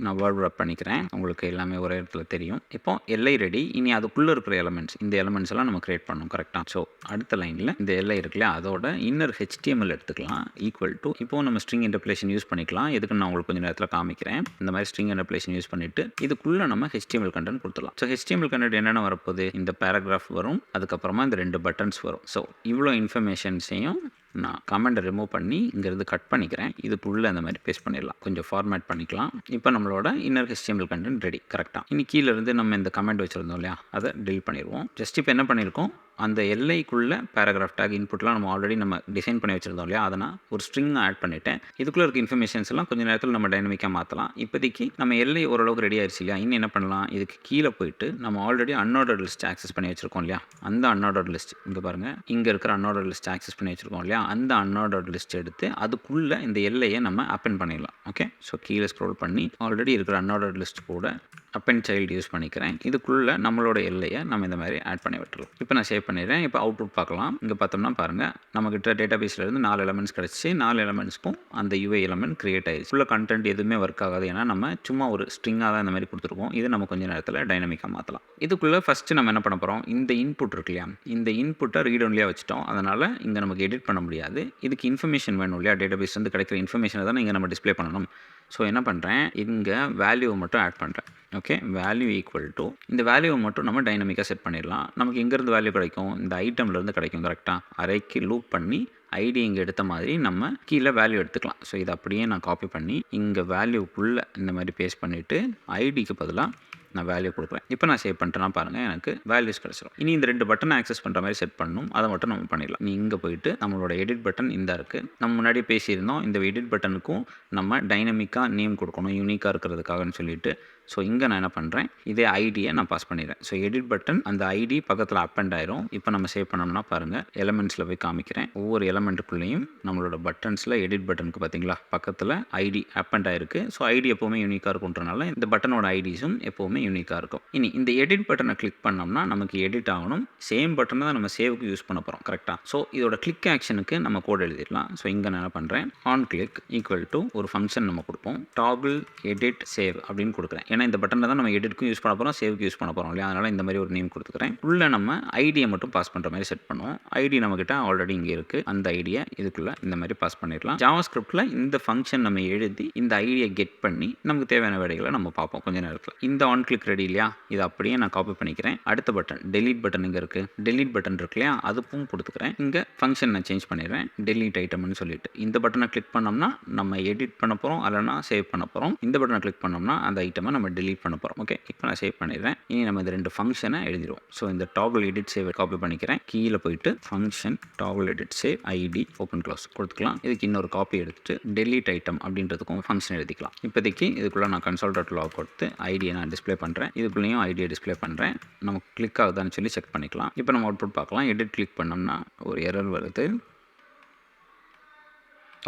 நான் வேர்ட் ரப் பண்ணிக்கிறேன், உங்களுக்கு எல்லாமே ஒரே இடத்துல தெரியும். இப்போ எல்ஐ ரெடி. இனி அதுக்குள்ளே இருக்கிற எலமெண்ட்ஸ், இந்த எலமெண்ட்ஸ் எல்லாம் நம்ம கிரியேட் பண்ணணும் கரெக்டாக. ஸோ அடுத்த லைனில் இந்த எல்ஐ இருக்குல்ல, அதோட இன்னர் HTML எடுத்துக்கலாம். ஈக்குவல் டு இப்போ நம்ம ஸ்ட்ரிங் இன்டர்போலேஷன் யூஸ் பண்ணிக்கலாம். எதுக்கு நான் உங்களுக்கு கொஞ்சம் நேரத்தில் காமிக்கிறேன். இந்த மாதிரி ஸ்ட்ரிங் இன்டர்போலேஷன் யூஸ் பண்ணிவிட்டு இதுக்குள்ளே நம்ம HTML கண்டென்ட் கொடுத்துடலாம். ஸோ HTML கண்டென்ட் என்னென்ன வரப்போகுது, இந்த பேராகிராஃப் வரும், அதுக்கப்புறமா இந்த 2 பட்டன்ஸ் வரும். ஸோ இவ்வளோ இன்ஃபர்மேஷன்ஸையும் நான் கமெண்டை ரிமூவ் பண்ணி இங்கேருந்து கட் பண்ணிக்கிறேன். இதுக்குள்ளே அந்த மாதிரி பேஸ்ட் பண்ணிடலாம். கொஞ்சம் ஃபார்மேட் பண்ணிக்கலாம். இப்போ நம்மளோட இன்னர் HTML கண்டென்ட் ரெடி கரெக்டாக. இனி கீழே இருந்து நம்ம இந்த கமெண்ட் வச்சுருந்தோம் இல்லையா, அதை டெலிட் பண்ணிடுவோம். ஜஸ்ட் இப்போ என்ன பண்ணியிருக்கோம், அந்த எல்லைக்குள்ளே பேராகிராஃப் டேக் இன்புட்லாம் நம்ம ஆல்ரெடி நம்ம டிசைன் பண்ணி வச்சுருந்தோம் இல்லையா, அதை நான் ஒரு ஸ்ட்ரிங் ஆட் பண்ணிவிட்டேன். இதுக்குள்ளே இருக்க இன்ஃபர்மேஷன்ஸ் எல்லாம் கொஞ்சம் நேரத்தில் நம்ம டைனமிக்காக மாற்றலாம். இப்போதைக்கு நம்ம எல்லை ஓரளவுக்கு ரெடி ஆயிடுச்சு இல்லையா. இன்னும் என்ன பண்ணலாம், இதுக்கு கீழே போயிட்டு நம்ம ஆல்ரெடி அன்ஆர்டர்ட் லிஸ்ட் ஆக்சஸ் பண்ணி வச்சுருக்கோம் இல்லையா, அந்த அன்ஆர்டர்ட் லிஸ்ட் இங்கே பாருங்கள், இங்கே இருக்கிற அன்ஆர்டர்ட் லிஸ்ட் ஆக்சஸ் பண்ணி வச்சுருக்கோம் இல்லையா, அந்த அன்ஆர்டர்ட் லிஸ்ட் எடுத்து அதுக்குள்ளே இந்த எல்லையை நம்ம அப்பெண்ட் பண்ணிடலாம். ஓகே, ஸோ கீழே ஸ்க்ரோல் பண்ணி ஆல்ரெடி இருக்கிற அன்ஆர்டர்ட் லிஸ்ட் கூட அப்பெண்ட் சைல்டு யூஸ் பண்ணிக்கிறேன். இதுக்குள்ளே நம்மளோட எல்லையை நம்ம இந்த மாதிரி ஆட் பண்ணி விட்டுருலாம். இப்போ நான் சேவ் பண்ணிடுறேன். இப்போ அவுட்புட் பார்க்கலாம். இங்கே பார்த்தோம்னா பாருங்கள், நம்மக்கிட்ட டேட்டா பேஸ்லேருந்து 4 எலமெண்ட்ஸ் கிடச்சி 4 எலமெண்ட்ஸ்க்கும் அந்த யூஐ எலமெண்ட் கிரியேட் ஆயிடுச்சு. உள்ள கண்டென்ட் எதுவுமே ஒர்க் ஆகாது, ஏன்னா நம்ம சும்மா ஒரு ஸ்ட்ரிங்காக தான் இந்த மாதிரி கொடுத்துருக்கோம். இது நம்ம கொஞ்சம் நேரத்தில் டைனமிக்காக மாற்றலாம். இதுக்குள்ளே ஃபஸ்ட்டு நம்ம என்ன பண்ண போகிறோம், இந்த இன்புட் இருக்கு இல்லையா, இந்த இன்புட்டை ரீட் ஒன்லியாக வச்சுட்டோம். அதனால் இங்கே நமக்கு எடிட் பண்ண முடியாது. இதுக்கு இன்ஃபர்மேஷன் வேணும் இல்லையா, டேட்டா பேஸ்லேருந்து கிடைக்கிற இன்ஃபர்மேஷனை தான் இங்கே நம்ம டிஸ்ப்ளே பண்ணணும். ஸோ என்ன பண்ணுறேன், இங்கே வேல்யூவை மட்டும் ஆட் பண்ணுறேன். ஓகே, வேல்யூ ஈக்குவல் டு இந்த வேல்யூவை மட்டும் நம்ம டைனமிக்காக செட் பண்ணிடலாம். நமக்கு எங்கேருந்து வேல்யூ கிடைக்கும், இந்த ஐட்டம்லேருந்து கிடைக்கும் கரெக்டாக. அரைக்கு லூப் பண்ணி ஐடி இங்கே எடுத்த மாதிரி நம்ம கீழே வேல்யூ எடுத்துக்கலாம். ஸோ இதை அப்படியே நான் காப்பி பண்ணி இங்கே வேல்யூக்குள்ளே இந்த மாதிரி பேஸ்ட் பண்ணிவிட்டு ஐடிக்கு பதிலாக நான் வேல்யூ கொடுக்குறேன். இப்போ நான் சேவ் பண்ணிட்டேன்னா பாருங்கள், எனக்கு வேல்யூஸ் கிடச்சிடும். இனி இந்த 2 பட்டனை ஆக்சஸ் பண்ணுற மாதிரி செட் பண்ணணும். அதை மட்டும் நம்ம பண்ணிடலாம். நீ இங்கே போயிட்டு நம்மளோட எடிட் பட்டன் இந்த இருக்குது. நம்ம முன்னாடி பேசியிருந்தோம், இந்த எடிட் பட்டனுக்கும் நம்ம டைனமிக்காக நேம் கொடுக்கணும், யூனிக்காக இருக்கிறதுக்காகன்னு சொல்லிட்டு. ஸோ இங்கே நான் என்ன பண்ணுறேன், இதே ஐடியை நான் பாஸ் பண்ணிடுறேன். ஸோ எடிட் பட்டன் அந்த ஐடி பக்கத்தில் அப்பெண்ட் ஆயிரும். இப்போ நம்ம சேவ் பண்ணோம்னா பாருங்கள், எலமெண்ட்ஸில் போய் காமிக்கிறேன். ஒவ்வொரு எலமெண்ட்டுக்குள்ளேயும் நம்மளோட பட்டன்ஸில் எடிட் பட்டனுக்கு பார்த்தீங்களா பக்கத்தில் ஐடி அப்பெண்ட் ஆயிருக்கு. ஸோ ஐடி எப்போவுமே யூனிக்காக இருக்குன்றனால இந்த பட்டனோட ஐடிஸும் எப்போவுமே யூனிக்காக இருக்கும். இனி இந்த எடிட் பட்டனை கிளிக் பண்ணோம்னா நமக்கு எடிட் ஆகணும். சேம் பட்டனை தான் நம்ம சேவுக்கு யூஸ் பண்ண போகிறோம் கரெக்டாக. ஸோ இதோட கிளிக் ஆக்ஷனுக்கு நம்ம கோட் எழுதிடலாம். ஸோ இங்கே நான் என்ன பண்ணுறேன், ஆன் கிளிக் ஈக்குவல் டு ஒரு ஃபங்க்ஷன் நம்ம கொடுப்போம், டாகிள் எடிட் சேவ் அப்படின்னு கொடுக்குறேன். ஏன்னா ஏன்னா இந்த பட்டனில் தான் நம்ம எடிட்க்கும் யூஸ் பண்ண போகிறோம், சேவுக்கு யூஸ் பண்ண போகிறோம் இல்லையா? அதனால் இந்த மாதிரி ஒரு நேம் கொடுத்துக்கிறேன். உள்ள நம்ம ஐடியை மட்டும் பாஸ் பண்ணுற மாதிரி செட் பண்ணுவோம். ஐடி நம்மக்கிட்ட ஆல்ரெடி இங்கே இருக்குது. அந்த ஐடியை இதுக்குள்ளே இந்த மாதிரி பாஸ் பண்ணிடலாம். ஜாவாஸ்கிரிப்டில் இந்த ஃபங்க்ஷன் நம்ம எழுதி இந்த ஐடியை கெட் பண்ணி நமக்கு தேவையான வேலைகளை நம்ம பார்ப்போம் கொஞ்ச நேரத்தில். இந்த ஆன் கிளிக் ரெடி இல்லையா? இதை அப்படியே நான் காப்பி பண்ணிக்கிறேன். அடுத்த பட்டன் டெலீட் பட்டன் இங்கே இருக்குது. டெலீட் பட்டன் இருக்கு இல்லையா? அதுவும் கொடுத்துக்கிறேன். இங்கே ஃபங்க்ஷன் நான் சேஞ்ச் பண்ணிடுறேன். டெலீட் ஐட்டம்னு சொல்லிட்டு இந்த பட்டனை கிளிக் பண்ணோம்னா நம்ம எடிட் பண்ண போகிறோம், இல்லைனா சேவ் பண்ண போகிறோம். இந்த பட்டனை கிளிக் பண்ணோம்னா அந்த ஐட்டமை நம்ம டெலீட் பண்ண போகிறோம். ஓகே, இப்போ நான் சேவ் பண்ணிடுறேன். இனி நம்ம இந்த 2 ஃபங்க்ஷனை எழுதிடுவோம். ஸோ இந்த டாபிள் எடிட் சேவ் காப்பி பண்ணிக்கிறேன். கீழே போயிட்டு function table edit save ID open close கொடுத்துக்கலாம். இதுக்கு இன்னொரு காப்பி எடுத்துட்டு டெலீட் ஐட்டம் அப்படின்றதுக்கும் ஃபங்க்ஷன் எழுதிக்கலாம். இப்போதைக்கு இதுக்குள்ளே நான் console.log கொடுத்து ஐடியை நான் டிஸ்பிளே பண்ணுறேன். இதுக்குள்ளேயும் ஐடியை டிஸ்பிளே பண்ணுறேன். நமக்கு கிளிக் ஆகுதான்னு சொல்லி செக் பண்ணிக்கலாம். இப்போ நம்ம அவுட்புட் பார்க்கலாம். எடிட் கிளிக் பண்ணோம்னா ஒரு எரர் வருது.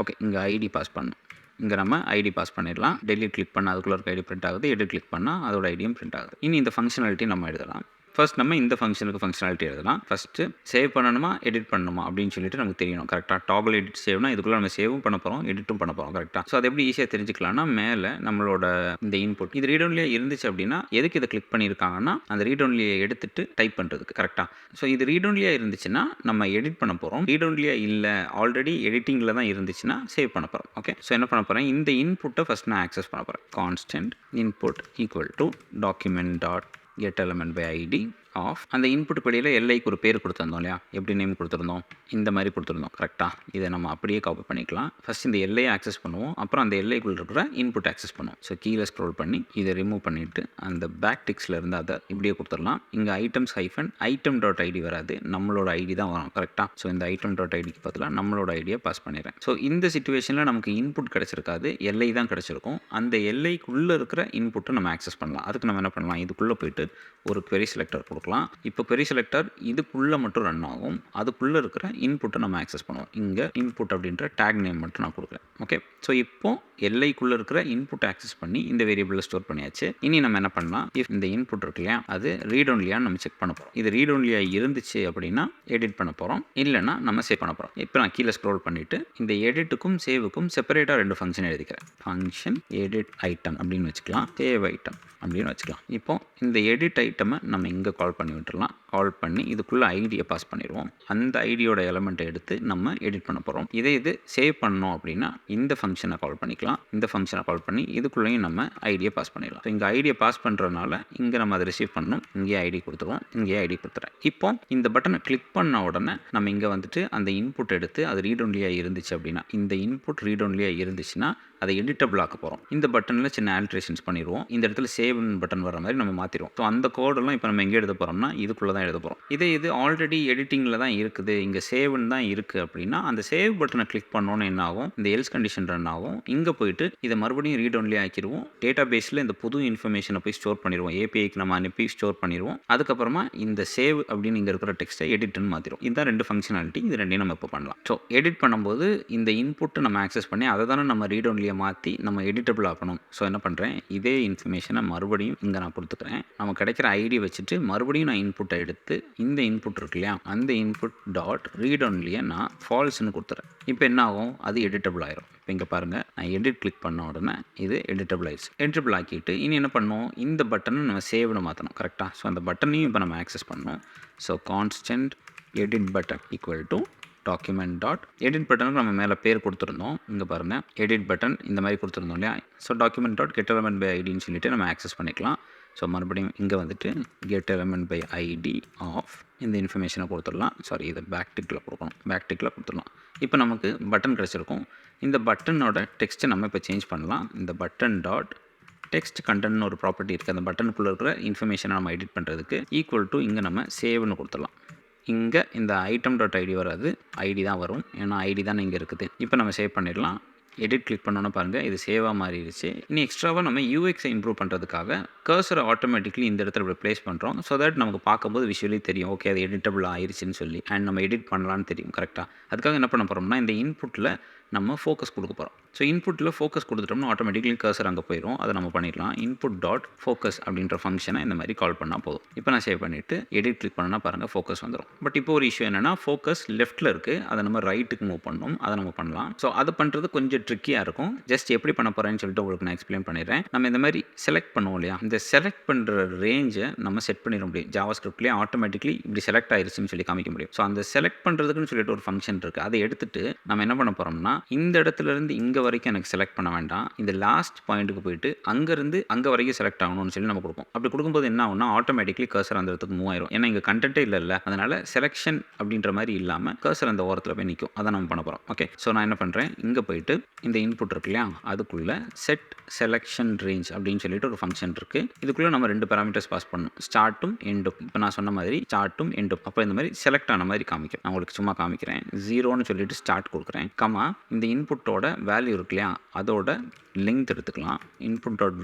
ஓகே, இங்கே ஐடி பாஸ் பண்ணணும். இங்கே நம்ம ஐடி பாஸ் பண்ணிடலாம். டெலிட் கிளிக் பண்ணால் அதுக்குள்ள இருக்க ஐடி பிரிண்ட் ஆகுது. எடிட் கிளிக் பண்ணால் அதோட ஐடியும் பிரிண்ட் ஆகுது. இனி இந்த ஃபங்க்ஷனாலிட்டி நம்ம எழுதலாம். ஃபர்ஸ்ட் நம்ம இந்த ஃபங்க்ஷனுக்கு ஃபங்க்ஷனாலிட்டி எழுதலாம். ஃபஸ்ட்டு சேவ் பண்ணணுமா எடிட் பண்ணணுமா அப்படின்னு சொல்லிட்டு நமக்கு தெரியணும். கரெக்டாக டாபிள் எடிட் சேவ்னா இதுக்குள்ளே நம்ம சேவும் பண்ண போகிறோம், எடிட்டும் பண்ண போகிறோம். கரெக்டாக. ஸோ அது எப்படி ஈஸியாக தெரிஞ்சுக்கலாம்னா, மேலே நம்மளோட இந்த இன்புட் இது ரீட் ஒன்லியாக இருந்துச்சு அப்படின்னா எதுக்கு இதை கிளிக் பண்ணியிருக்காங்கன்னா அந்த ரீட் ஒன்லியை எடுத்துட்டு டைப் பண்ணுறதுக்கு. கரெக்டாக. ஸோ இது ரீட் ஒன்லியாக இருந்துச்சுன்னா நம்ம எடிட் பண்ண போகிறோம். ரீட் ஒன்லியாக இல்லை ஆல்ரெடி எடிட்டிங்கில் தான் இருந்துச்சுன்னா சேவ் பண்ண போகிறோம். ஓகே, ஸோ என்ன பண்ண போகிறேன், இந்த இன்புட்டை ஃபஸ்ட் நான் ஆக்சஸ் பண்ண போகிறேன். Constant input equal to document dot get element by ID of அந்த இன்புட் வெளியில் எல்லைக்கு ஒரு பேர் கொடுத்துருந்தோம் இல்லையா? எப்படி நேம் கொடுத்துருந்தோம்? இந்த மாதிரி கொடுத்துருந்தோம். கரெக்டாக. இதை நம்ம அப்படியே காப்பி பண்ணிக்கலாம். ஃபஸ்ட் இந்த எல்லையை ஆக்சஸ் பண்ணுவோம், அப்புறம் அந்த எல்லைக்குள்ள இருக்கிற இன்புட் ஆக்சஸ் பண்ணுவோம். ஸோ கீழே ஸ்க்ரோல் பண்ணி இதை ரிமூவ் பண்ணிவிட்டு அந்த பேக் டிக்ஸில் இருந்து அதை இப்படியே கொடுத்துடலாம். இங்கே items hyphen item dot ID வராது, நம்மளோட ஐடி தான் வரும். கரெக்டாக. ஸோ இந்த ஐட்டம் டாட் ஐடிக்கு பதிலாக நம்மளோட ஐடியை பாஸ் பண்ணிடுறேன். ஸோ இந்த சிச்சுவேஷனில் நமக்கு இன்புட் கிடச்சிருக்காது, எல்லை தான் கிடச்சிருக்கும். அந்த எல்லைக்குள்ளே இருக்கிற இன்புட்டை நம்ம ஆக்சஸ் பண்ணலாம். அதுக்கு நம்ம என்ன பண்ணலாம், இதுக்குள்ளே போயிட்டு ஒரு query செலக்டர் கொடுக்கலாம். இப்போ query செலக்டர் இதுக்குள்ளே மட்டும் ரன் ஆகும். அதுக்குள்ளே இருக்கிற இன்புட்டை நம்ம ஆக்சஸ் பண்ணுவோம். இங்கே இன்புட் அப்படின்ற டேக் நேம் மட்டும் நான் கொடுக்குறேன். ஓகே, ஸோ இப்போ எல்லைக்குள்ளே இருக்கிற இன்புட் ஆக்சஸ் பண்ணி இந்த வேரியபிளில் ஸ்டோர் பண்ணியாச்சு. இனி நம்ம என்ன பண்ணலாம், இஃப் இந்த இன்புட் இருக்கு இல்லையா அது ரீட் ஒன்லியான்னு நம்ம செக் பண்ண போகிறோம். இது ரீட் ஒன்லியாக இருந்துச்சு அப்படின்னா எடிட் பண்ண போகிறோம், இல்லைன்னா நம்ம சேவ் பண்ண போகிறோம். இப்போ நான் கீழே ஸ்க்ரோல் பண்ணிவிட்டு இந்த எடிட்டுக்கும் சேவுக்கும் செப்பரேட்டாக 2 ஃபங்க்ஷன் எழுதிக்கிறேன். ஃபங்க்ஷன் எடிட் ஐட்டம் அப்படின்னு வச்சுக்கலாம், சேவ் ஐட்டம் அப்படின்னு வச்சுக்கலாம். இப்போ இந்த எடிட் ஐட்டமை நம்ம இங்கே கால் பண்ணி விட்டுடலாம். கால் பண்ணி இதுக்குள்ளே ஐடியை பாஸ் பண்ணிடுவோம். அந்த ஐடியோட எலமெண்ட்டை எடுத்து நம்ம எடிட் பண்ண போகிறோம். இது சேவ் பண்ணோம் அப்படின்னா இந்த ஃபங்க்ஷனை கால் பண்ணிக்கலாம். இந்த ஃபங்க்ஷனை கால் பண்ணி இதுக்குள்ளேயும் நம்ம ஐடியை பாஸ் பண்ணிடலாம். ஸோ இங்கே ஐடியை பாஸ் பண்ணுறதுனால இங்கே நம்ம அதை ரிசீவ் பண்ணணும். இங்கே ஐடி கொடுத்துருவோம், இங்கே ஐடி கொடுத்துறேன். இப்போ இந்த பட்டனை கிளிக் பண்ண உடனே நம்ம இங்கே வந்துட்டு அந்த இன்புட் எடுத்து அது ரீட் ஒன்லியாக இருந்துச்சு அப்படின்னா இந்த இன்புட் ரீட் ஒன்லியாக இருந்துச்சுன்னா அதை எடிட்டபிள் ஆக்க போகிறோம். இந்த பட்டனில் சின்ன ஆல்ட்ரேஷன்ஸ் பண்ணிடுவோம். இந்த இடத்துல சேவ் பட்டன் வர மாதிரி நம்ம மாற்றிடுவோம். ஸோ அந்த கோடெல்லாம் இப்போ நம்ம எங்கே எழுத போகிறோம்னா இதுக்குள்ளே தான் எழுத போகிறோம். இது ஆல்ரெடி எடிட்டிங்கில் தான் இருக்குது, இங்கே சேவ்னு தான் இருக்குது அப்படின்னா அந்த சேவ் பட்டனை கிளிக் பண்ணோன்னு என்ன ஆகும், இந்த எல்ஸ் கண்டிஷன் ரன் ஆகும். இங்கே போயிட்டு இதை மறுபடியும் ரீட் ஒன்லி ஆக்கிடுவோம். டேட்டா பேஸில் இந்த புது இன்ஃபர்மேஷனை போய் ஸ்டோர் பண்ணிடுவோம். ஏபிஐக்கு நம்ம அனுப்பி ஸ்டோர் பண்ணிடுவோம். அதுக்கப்புறமா இந்த சேவ் அப்படின்னு இங்கே இருக்கிற டெக்ஸ்ட்டை எடிட்னு மாற்றிடும். இதுதான் 2 ஃபங்க்ஷனாலிட்டி. இது ரெண்டையும் நம்ம இப்போ பண்ணலாம். ஸோ எடிட் பண்ணும்போது இந்த இன்புட்டை நம்ம ஆக்சஸ் பண்ணி அதை தானே நம்ம ரீட் ஒன்லியை மாற்றி நம்ம எடிட்டபிள் ஆக்கணும். ஸோ என்ன பண்ணுறேன், இதே இன்ஃபர்மேஷனை மறுபடியும் இங்கே நான் கொடுத்துக்கிறேன். நம்ம கிடைக்கிற ஐடி வச்சுட்டு மறுபடியும் நான் இன்புட்டை எடுத்து இந்த இன்புட் இருக்கு இல்லையா அந்த இன்புட் டாட் ரீட் ஒன்லியை நான் ஃபால்ஸ்னு கொடுத்துறேன். இப்போ என்ன ஆகும், அது எடிட்டபிள் ஆயிரும். இப்போ இங்கே பாருங்கள், நான் எடிட் கிளிக் பண்ண உடனே இது எடிட்டபிள் ஆயிடுச்சு. எடிட்டபிள் ஆக்கிட்டு இனி என்ன பண்ணணும், இந்த பட்டனை நம்ம சேவ்னு மாற்றணும். கரெக்டாக. ஸோ அந்த பட்டனையும் இப்போ நம்ம ஆக்சஸ் பண்ணணும். So constant edit button equal to document dot edit பட்டனுக்கு நம்ம மேலே பேர் கொடுத்துருந்தோம். இங்கே பாருங்கள், எடிட் பட்டன் இந்த மாதிரி கொடுத்துருந்தோம் இல்லையா. So document dot get element by ஐடின்னு சொல்லிட்டு நம்ம ஆக்சஸ் பண்ணிக்கலாம். ஸோ மறுபடியும் இங்கே வந்துட்டு get element by ID of இந்த இன்ஃபர்மேஷனை கொடுத்துடலாம். சாரி, இதை பேக் டிக்கில் கொடுக்கணும். பேக் டிக்கில் கொடுத்துடலாம். இப்போ நமக்கு பட்டன் கிடச்சிருக்கும். இந்த பட்டனோட டெக்ஸ்ட்டை நம்ம இப்போ சேஞ்ச் பண்ணலாம். இந்த பட்டன் டாட் டெக்ஸ்ட் கண்டென்ட்னு ஒரு ப்ராப்பர்ட்டி இருக்குது. அந்த பட்டனுக்குள்ளே இருக்கிற இன்ஃபர்மேஷனை நம்ம எடிட் பண்ணுறதுக்கு ஈக்குவல் டு இங்கே நம்ம சேவ்னு கொடுத்துடலாம். இங்கே இந்த ஐட்டம் டாட் ஐடி வராது, ஐடி தான் வரும். ஏன்னா ஐடி தான் இங்கே இருக்குது. இப்போ நம்ம சேவ் பண்ணிடலாம். எடிட் கிளிக் பண்ணோன்னா பாருங்கள், இது சேவாக மாறிடுச்சு. இனி எக்ஸ்ட்ராவாக நம்ம யூஎக்ஸை இம்ப்ரூவ் பண்ணுறதுக்காக கர்சரை ஆட்டோமேட்டிக்லி இந்த இடத்துல இப்படி ப்ளேஸ் பண்ணுறோம். ஸோ தட் நமக்கு பார்க்கும்போது விஷுவலி தெரியும், ஓகே அது எடிட்டபிள் ஆயிடுச்சுன்னு சொல்லி, அண்ட் நம்ம எடிட் பண்ணலான்னு தெரியும். கரெக்டாக. அதுக்காக என்ன பண்ண போகிறோம்னா இந்த இன்புட்டில் நம்ம ஃபோக்கஸ் கொடுக்க போகிறோம். ஸோ இன்புட்டில் ஃபோக்கஸ் கொடுத்துட்டோம்னா ஆட்டோமேட்டிக்கலி கர்சர் அங்கே போயிடும். அதை நம்ம பண்ணிடலாம். இன்புட் டாட் ஃபோக்கஸ் அப்படின்ற ஃபங்க்ஷனை இந்த மாதிரி கால் பண்ணால் போதும். இப்போ நான் சேவ் பண்ணிவிட்டு எடிட் கிளிக் பண்ணால் பாருங்கள் ஃபோக்கஸ் வந்துடும். பட் இப்போ ஒரு இஷ்யூ என்னென்னா ஃபோக்கஸ் லெஃப்ட்டில் இருக்குது, அதை நம்ம ரைட்டுக்கு மூவ் பண்ணணும். அதை நம்ம பண்ணலாம். ஸோ அது பண்ணுறது கொஞ்சம் ட்ரிக்கியாக இருக்கும். ஜஸ்ட் எப்படி பண்ண போகிறேன்னு சொல்லிட்டு உங்களுக்கு நான் எக்ஸ்பிளைன் பண்ணிடுறேன். நம்ம இந்த மாதிரி செலக்ட் பண்ணுவோம் இல்லையா, இந்த செலக்ட் பண்ணுற ரேஞ்சை நம்ம செட் பண்ணிட முடியும். ஜாவா ஸ்கிரிப்ட்லேயே ஆட்டோமேட்டிக்லி இப்படி செலக்ட் ஆயிருச்சுன்னு சொல்லி காமிக்க முடியும். ஸோ அந்த செலக்ட் பண்ணுறதுக்குன்னு சொல்லிட்டு ஒரு ஃபங்க்ஷன் இருக்குது. அதை எடுத்துட்டு நம்ம என்ன பண்ண போகிறோம்னா, இந்த இடத்துலேருந்து இங்கே வரைக்கும் எனக்கு செலக்ட் பண்ண வேண்டாம், இந்த லாஸ்ட் பாயிண்ட்டுக்கு போயிட்டு அங்கேருந்து அங்கே வரைக்கும் செலக்ட் ஆகணும்னு சொல்லி நம்ம கொடுப்போம். அப்படி கொடுக்கும்போது என்ன ஆகும்னா ஆட்டோமேட்டிக்லி கர்சர் அந்த இடத்துக்கு மூவ் ஆயிரும். ஏன்னா இங்கே கண்டென்ட்டே இல்லை, அதனால செலெக்ஷன் அப்படின்ற மாதிரி இல்லாமல் கர்சர் அந்த ஓரத்தில் போய் நிற்கும். அதை நம்ம பண்ண போகிறோம். ஓகே, ஸோ நான் என்ன பண்ணுறேன், இங்கே போயிட்டு இந்த இன்புட் இருக்கு இல்லையா, அதுக்குள்ளே செட் செலெக்ஷன் ரேஞ்ச் அப்படின்னு சொல்லிட்டு ஒரு ஃபங்க்ஷன் இருக்குது. இதுக்குள்ளே நம்ம 2 பேராமீட்டர்ஸ் பாஸ் பண்ணணும், ஸ்டார்ட்டும் எண்டும். இப்போ நான் சொன்ன மாதிரி ஸ்டார்ட்டும் எண்டும். அப்போ இந்த மாதிரி செலக்ட் ஆன மாதிரி காமிக்கும். நான் உங்களுக்கு சும்மா காமிக்கிறேன். 0ன்னு சொல்லிட்டு ஸ்டார்ட் கொடுக்குறேன். கமா இந்த இன்புட்டோட வேல்யூ இருக்கு இல்லையா, அதோட லெங்த் எடுத்துக்கலாம். இன்புட் டாட்